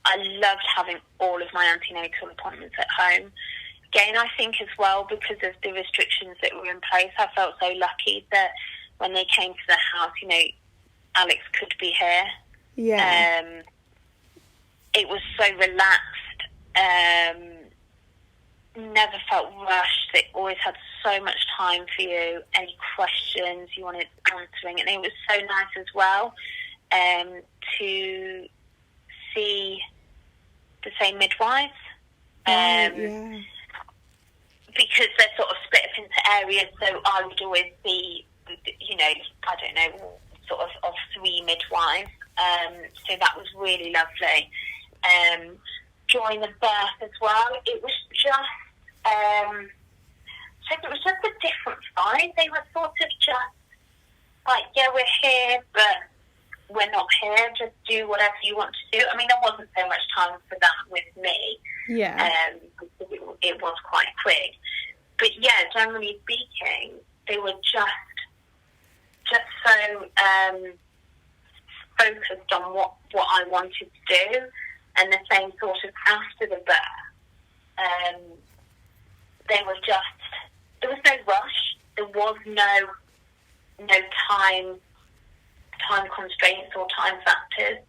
I loved having all of my antenatal appointments at home. Again, I think as well, because of the restrictions that were in place, I felt so lucky that when they came to the house, you know, Alex could be here. Yeah. It was so relaxed. Never felt rushed. They always had so much time for you. Any questions you wanted answering. And it was so nice as well to see the same midwives. Because they're sort of split up into areas, so I would always be, you know, I don't know, sort of 3 midwives. So that was really lovely. During the birth as well, it was just, it was just a different vibe. They were sort of just like, yeah, we're here, but we're not here. Just do whatever you want to do. I mean, there wasn't so much time for that with me. Yeah. It was quite quick. But yeah, generally speaking, they were just so focused on what I wanted to do, and the same sort of after the birth. There was no rush. There was no time constraints or time factors.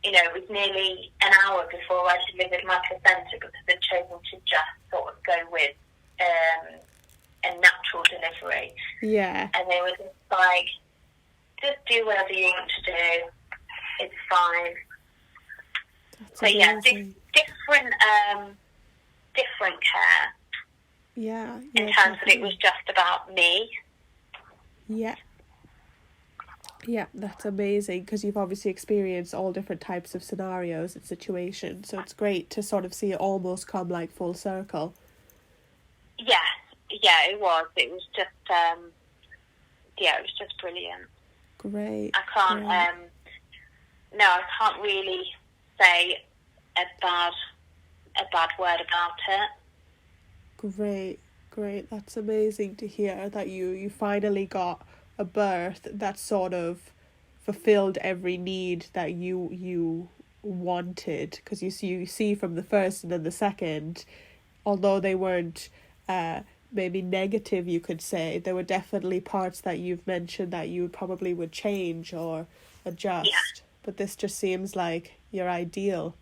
You know, it was nearly an hour before I delivered my placenta because I'd chosen to just sort of go with a natural delivery. Yeah. And they were just like, just do whatever you want to do. It's fine. That's but amazing. Yeah, different care. Yeah. In terms of it was just about me. Yeah. Yeah, that's amazing because you've obviously experienced all different types of scenarios and situations, so it's great to sort of see it almost come like full circle. Yeah, it was. It was just, it was just brilliant. Great. I can't, I can't really say a bad word about it. Great. That's amazing to hear that you finally got a birth that sort of fulfilled every need that you wanted, because you see from the first and then the second, although they weren't maybe negative, you could say, there were definitely parts that you've mentioned that you probably would change or adjust. Yeah. But this just seems like your ideal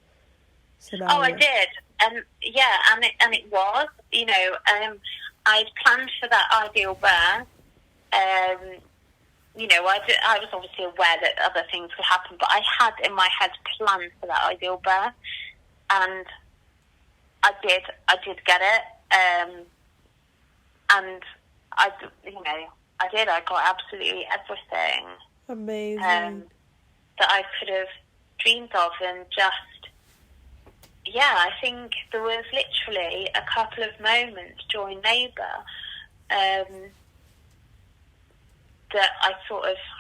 scenario. Oh, I did. And it was, you know, I'd planned for that ideal birth. You know, I was obviously aware that other things would happen, but I had in my head planned for that ideal birth. and I did get it, and I got absolutely everything Amazing. that I could have dreamed of, and just, I think there was literally a couple of moments during labour that I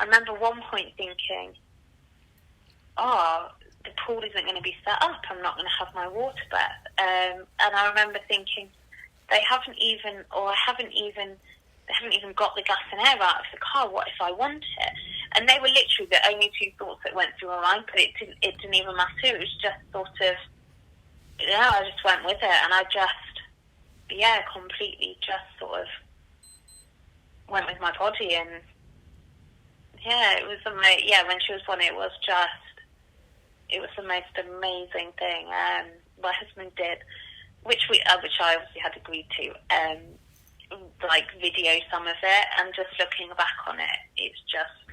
remember one point thinking, the pool isn't going to be set up, I'm not going to have my water bath. And I remember thinking, they haven't even got the gas and air out of the car, what if I want it? And they were literally the only two thoughts that went through my mind, but it didn't even matter. It was just sort of, I just went with it, and I just, completely just sort of went with my body, and it was when she was born, it was the most amazing thing. My husband did, which I obviously had agreed to, video some of it, and just looking back on it, it's just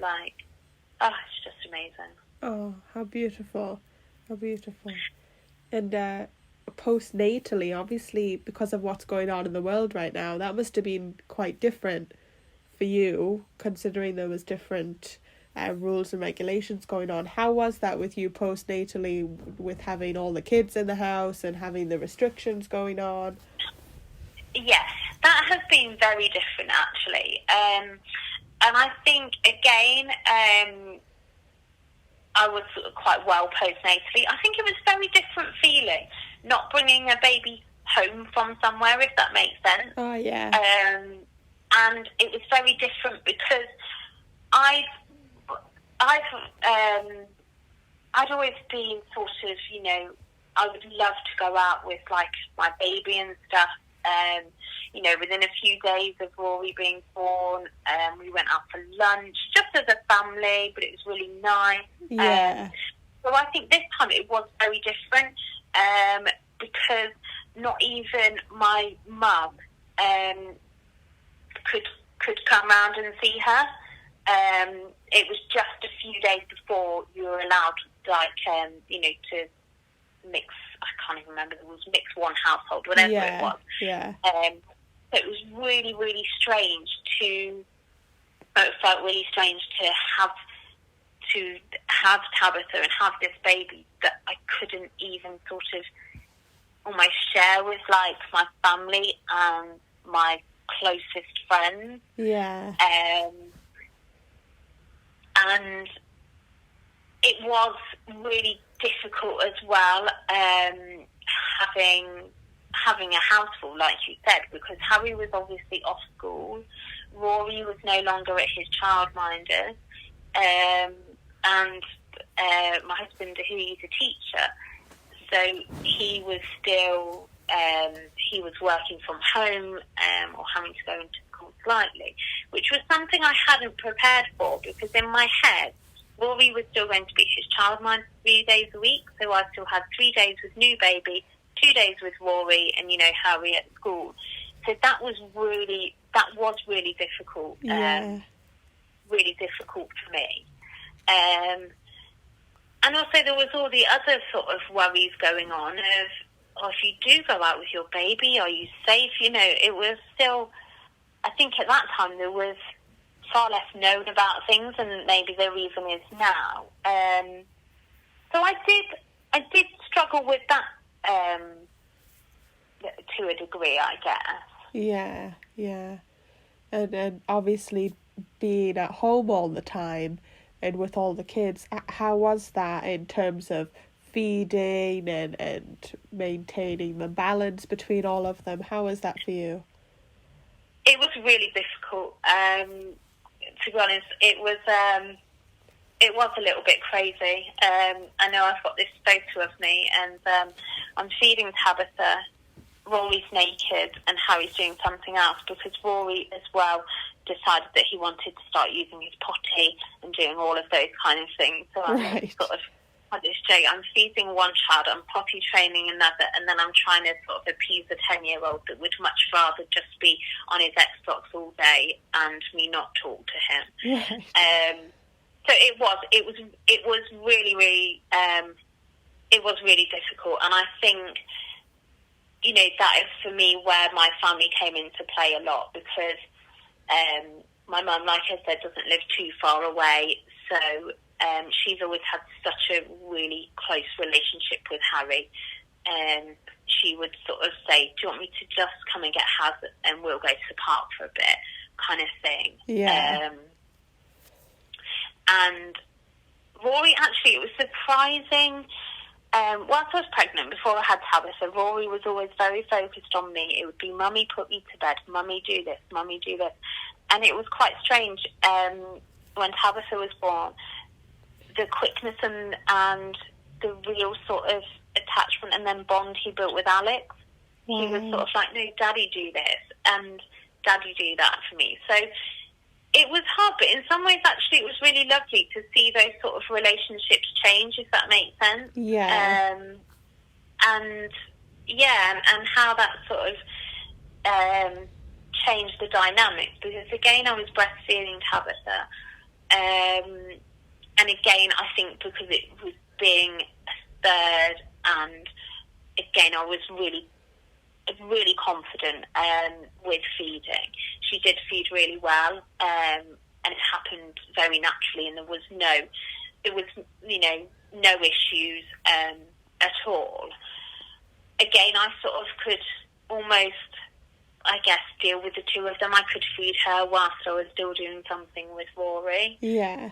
it's just amazing. Oh, how beautiful. How beautiful. And postnatally, obviously, because of what's going on in the world right now, that must have been quite different for you, considering there was different rules and regulations going on. How was that with you postnatally, with having all the kids in the house and having the restrictions going on? Yes, that has been very different, actually. And I think, again, I was quite well postnatally. I think it was a very different feeling, not bringing a baby home from somewhere, if that makes sense. Oh, yeah. And it was very different because I'd always been sort of, I would love to go out with my baby and stuff. Within a few days of Rory being born, we went out for lunch just as a family, but it was really nice. Yeah. So I think this time it was very different, because not even my mum could come round and see her. It was just a few days before you were allowed, to mix. I can't even remember the rules. Mix one household, whatever it was. Yeah. So it was really, really strange it felt really strange to have Tabitha and have this baby that I couldn't even sort of almost share with my family and my closest friends. Yeah. And it was really difficult as well, having a house full, like you said, because Harry was obviously off school, Rory was no longer at his childminders, and my husband, he's a teacher, so he was still he was working from home, or having to go into school slightly, which was something I hadn't prepared for, because in my head Rory was still going to be his childminder 3 days a week, so I still had 3 days with new baby, 2 days with Rory, and Harry at school. So that was really difficult. Yeah. Really difficult for me. And also there was all the other sort of worries going on of, if you do go out with your baby, are you safe? It was still, I think at that time there was far less known about things than maybe there even is now. So I did struggle with that to a degree, I guess. Yeah. And obviously being at home all the time and with all the kids, how was that in terms of feeding and maintaining the balance between all of them? How was that for you? It was really difficult. To be honest, it was a little bit crazy. I know I've got this photo of me, and I'm feeding Tabitha. Rory's naked and Harry's doing something else, because Rory as well decided that he wanted to start using his potty and doing all of those kind of things. So I'm sort of at this joke, I'm feeding one child, I'm potty training another, and then I'm trying to sort of appease a 10-year-old that would much rather just be on his Xbox all day and me not talk to him. Right. So it was really, really, it was really difficult. And I think, that is for me where my family came into play a lot, because my mum, like I said, doesn't live too far away. So she's always had such a really close relationship with Harry. She would sort of say, do you want me to just come and get Haz and we'll go to the park for a bit, kind of thing. Yeah. And Rory, actually, it was surprising. Whilst I was pregnant, before I had Tabitha, Rory was always very focused on me. It would be, Mummy, put me to bed. Mummy, do this. Mummy, do this. And it was quite strange when Tabitha was born, the quickness and the real sort of attachment and then bond he built with Alex. Wow. He was sort of like, no, Daddy, do this, and Daddy, do that for me. So it was hard, but in some ways, actually, it was really lovely to see those sort of relationships change, if that makes sense. Yeah. And how that sort of changed the dynamic, because again, I was breastfeeding Tabitha, and again, I think because it was being a third, and again, I was really confident with feeding. She did feed really well, and it happened very naturally, and there was no issues at all. Again, I sort of could almost, I guess, deal with the two of them. I could feed her whilst I was still doing something with Rory. Yeah.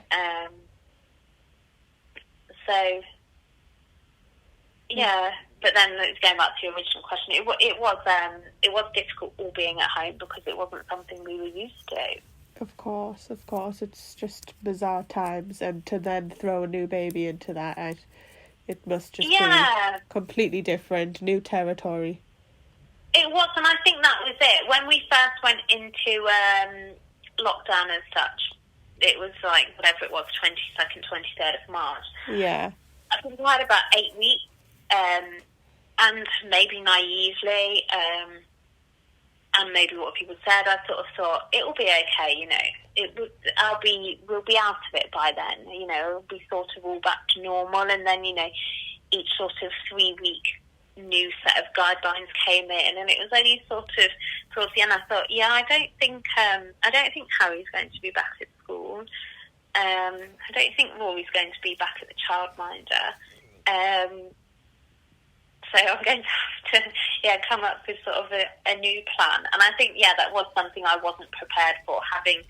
So, yeah. But then, going back to your original question, it was difficult all being at home, because it wasn't something we were used to. Of course. It's just bizarre times, and to then throw a new baby into that, it must just be completely different, new territory. It was, and I think that was it. When we first went into lockdown as such, it was like, whatever it was, 22nd, 23rd of March. Yeah. I think we had about 8 weeks, and maybe naively, and maybe what people said, I sort of thought, it'll be okay, we'll be out of it by then, it'll be sort of all back to normal. And then, each sort of 3-week new set of guidelines came in, and it was only sort of towards the end I thought, I don't think Harry's going to be back at school. I don't think Rory's going to be back at the childminder. So I'm going to have to, come up with sort of a new plan. And I think, that was something I wasn't prepared for, having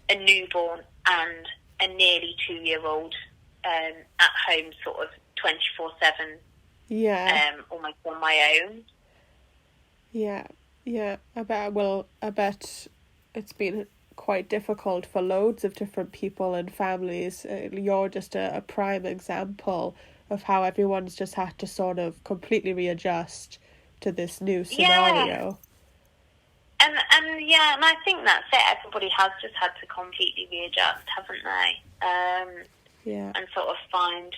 a newborn and a nearly 2-year-old at home sort of 24/7. Yeah. Almost on my own. Yeah. I bet it's been quite difficult for loads of different people and families. You're just a prime example of how everyone's just had to sort of completely readjust to this new scenario. And I think that's it. Everybody has just had to completely readjust, haven't they? And sort of find,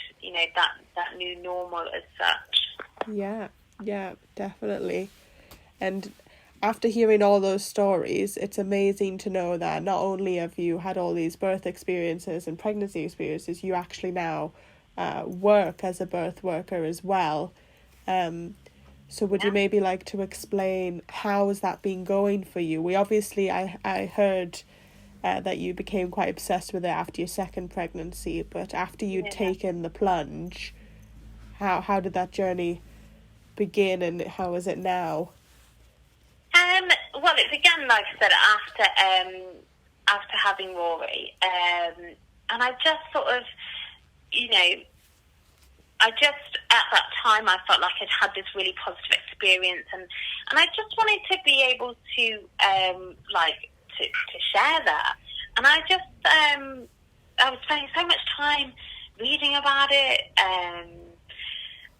that new normal as such. Yeah, definitely. And after hearing all those stories, it's amazing to know that not only have you had all these birth experiences and pregnancy experiences, you actually now work as a birth worker as well. So would you maybe like to explain how has that been going for you? I heard that you became quite obsessed with it after your second pregnancy, but after you'd taken the plunge, how did that journey begin, and how is it now? Well, it began, like I said, after having Rory, and I just sort of, at that time, I felt like I'd had this really positive experience, and I just wanted to be able to, to share that. And I just, I was spending so much time reading about it.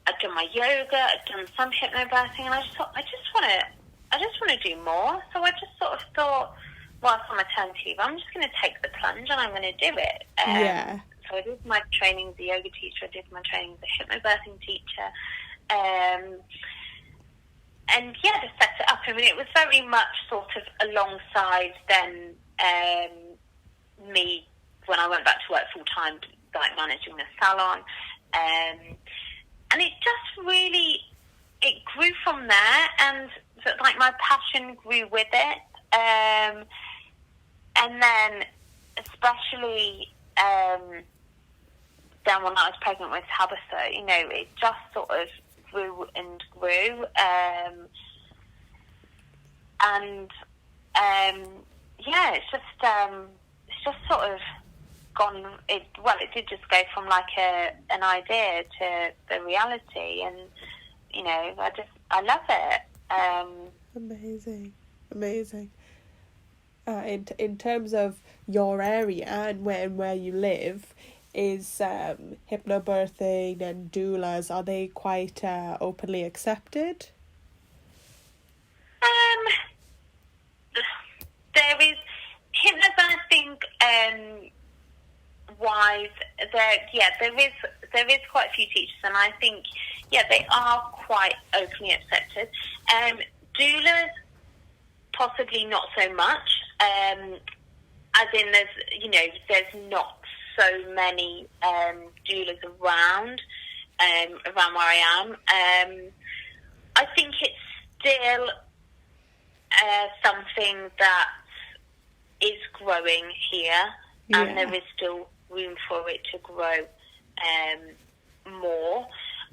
I'd done my yoga, I'd done some hypnobirthing, and I just thought, I just want to do more. So I just sort of thought, whilst on maternity leave, I'm just going to take the plunge and I'm going to do it. So I did my training as a yoga teacher, I did my training as a hypnobirthing teacher. And just set it up. I mean, it was very much sort of alongside then me when I went back to work full time, like managing the salon. And it just really, it grew from there, and like my passion grew with it. And then, especially then when I was pregnant with Tabitha, you know, it just sort of grew and grew. Yeah, it's just sort of gone. It did just go from like an idea to the reality, and you know, I love it. Amazing. In terms of your area and where you live, is hypnobirthing and doulas, are they quite openly accepted? There is hypnobirthing wise. There is quite a few teachers, and I think they are quite openly accepted. Doulas, possibly not so much. As in, there's not so many doulas around where I am. I think it's still something that is growing here, and there is still room for it to grow more.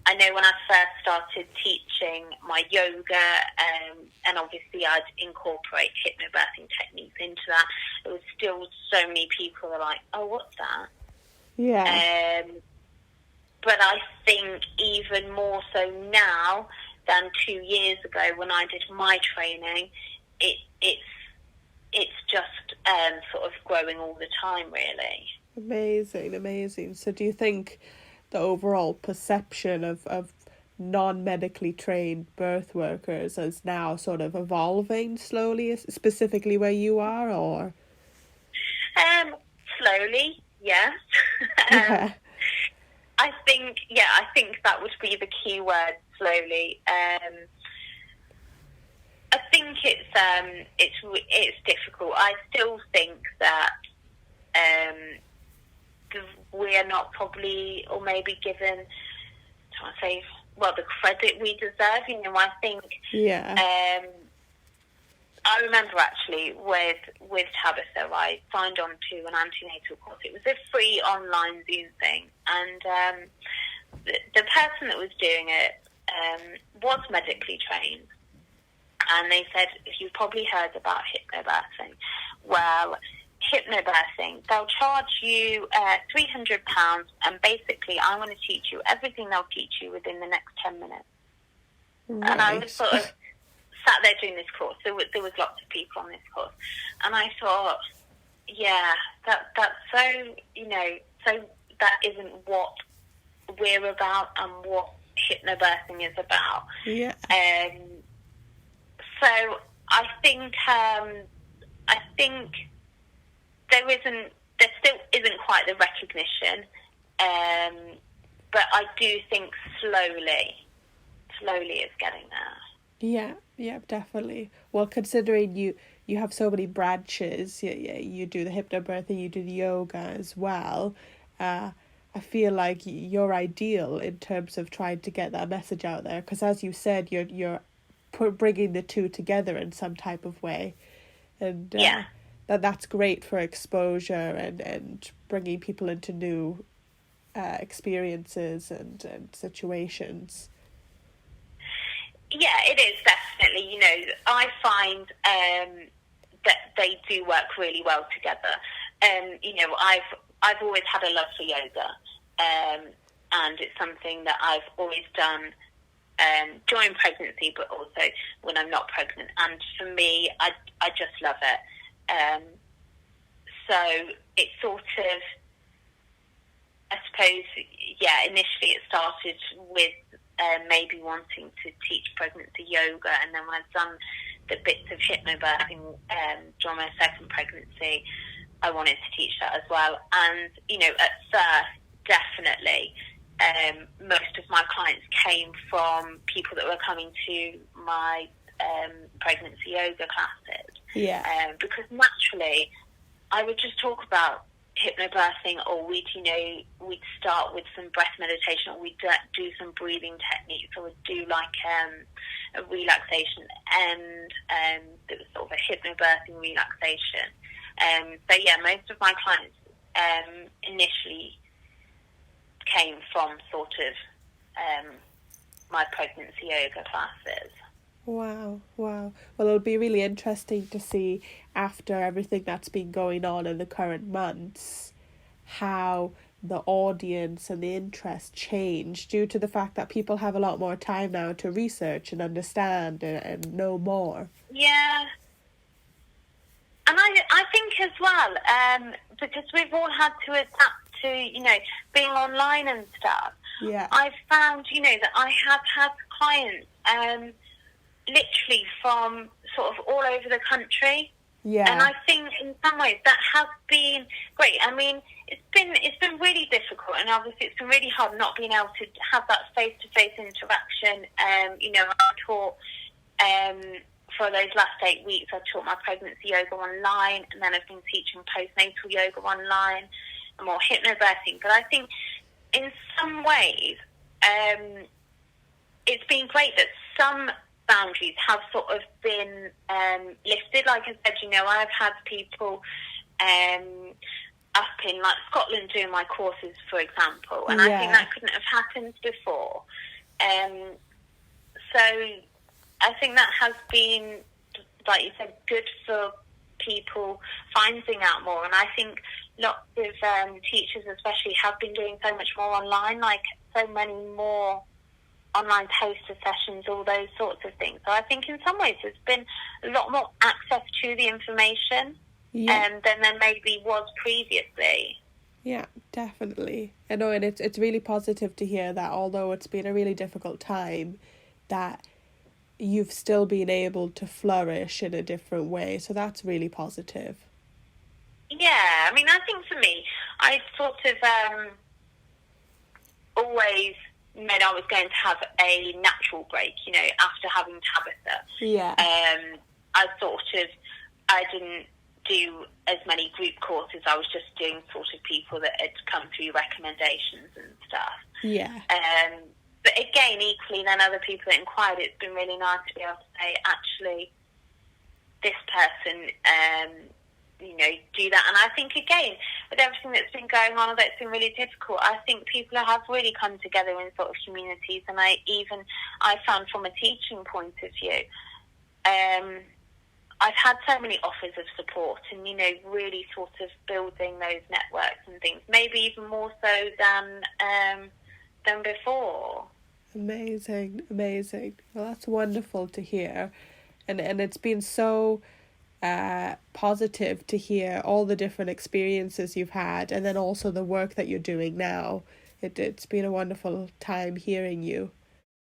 I know when I first started teaching my yoga, and obviously I'd incorporate hypnobirthing techniques into that, there was still so many people that are like, oh, what's that? Yeah. But I think even more so now than 2 years ago when I did my training, it's just sort of growing all the time, really. Amazing. So do you think the overall perception of non-medically trained birth workers is now sort of evolving slowly, specifically where you are, or? Slowly, yes. Yeah. I think that would be the key word, slowly. I think it's difficult. I still think that we're not probably, or maybe given, the credit we deserve. You know, I think. Yeah. I remember actually with Tabitha, I signed on to an antenatal course. It was a free online Zoom thing, and the person that was doing it was medically trained. And they said, you've probably heard about hypnobirthing. Well, hypnobirthing, they'll charge you £300, and basically I'm going to teach you everything they'll teach you within the next 10 minutes. Right. And I was sort of sat there doing this course. There was lots of people on this course. And I thought, that's so, so that isn't what we're about and what hypnobirthing is about. Yeah. So I think there still isn't quite the recognition, but I do think slowly it's getting there. Yeah, definitely. Well, considering you have so many branches, you do the hypnobirthing, you do the yoga as well. I feel like you're ideal in terms of trying to get that message out there, because as you said, you're bringing the two together in some type of way, and that's great for exposure and bringing people into new experiences and situations. Yeah, it is definitely. I find that they do work really well together. I've always had a love for yoga, and it's something that I've always done during pregnancy, but also when I'm not pregnant. And for me, I just love it. So it sort of, I suppose, initially it started with maybe wanting to teach pregnancy yoga, and then when I've done the bits of hypnobirthing during my second pregnancy, I wanted to teach that as well. And, at first, definitely, most of my clients came from people that were coming to my pregnancy yoga classes. Yeah. Because naturally, I would just talk about hypnobirthing, or we'd start with some breath meditation, or we'd do some breathing techniques, or we'd do like a relaxation, and it was sort of a hypnobirthing relaxation. So yeah, most of my clients initially came from sort of my pregnancy yoga classes. Wow. Well, it'll be really interesting to see, after everything that's been going on in the current months, how the audience and the interest change due to the fact that people have a lot more time now to research and understand and know more. Yeah. And I think as well, because we've all had to adapt to, being online and stuff. Yeah. I've found, that I have had clients literally from sort of all over the country. Yeah. And I think in some ways that has been great. I mean, it's been really difficult, and obviously it's been really hard not being able to have that face-to-face interaction. I taught for those last 8 weeks. I taught my pregnancy yoga online, and then I've been teaching postnatal yoga online and more hypnobirthing. But I think in some ways, it's been great that some boundaries have sort of been lifted. Like I said, I've had people up in like Scotland doing my courses, for example, and I think that couldn't have happened before. So I think that has been, like you said, good for people finding out more. And I think lots of teachers especially have been doing so much more online, like so many more online poster sessions, all those sorts of things. So I think in some ways there's been a lot more access to the information than there maybe was previously. Yeah, definitely. I know, and it's really positive to hear that, although it's been a really difficult time, that you've still been able to flourish in a different way. So that's really positive. Yeah, I mean, I think for me, I sort of always meant I was going to have a natural break, after having Tabitha. Yeah. I didn't do as many group courses. I was just doing sort of people that had come through recommendations and stuff. Yeah. But again, equally, then other people that inquired, it's been really nice to be able to say, actually, this person, do that. And I think, again, with everything that's been going on, although it's been really difficult, I think people have really come together in sort of communities. And I found from a teaching point of view, I've had so many offers of support and, really sort of building those networks and things, maybe even more so than before. Amazing. Well, that's wonderful to hear. And it's been so positive to hear all the different experiences you've had, and then also the work that you're doing now. It's been a wonderful time hearing you.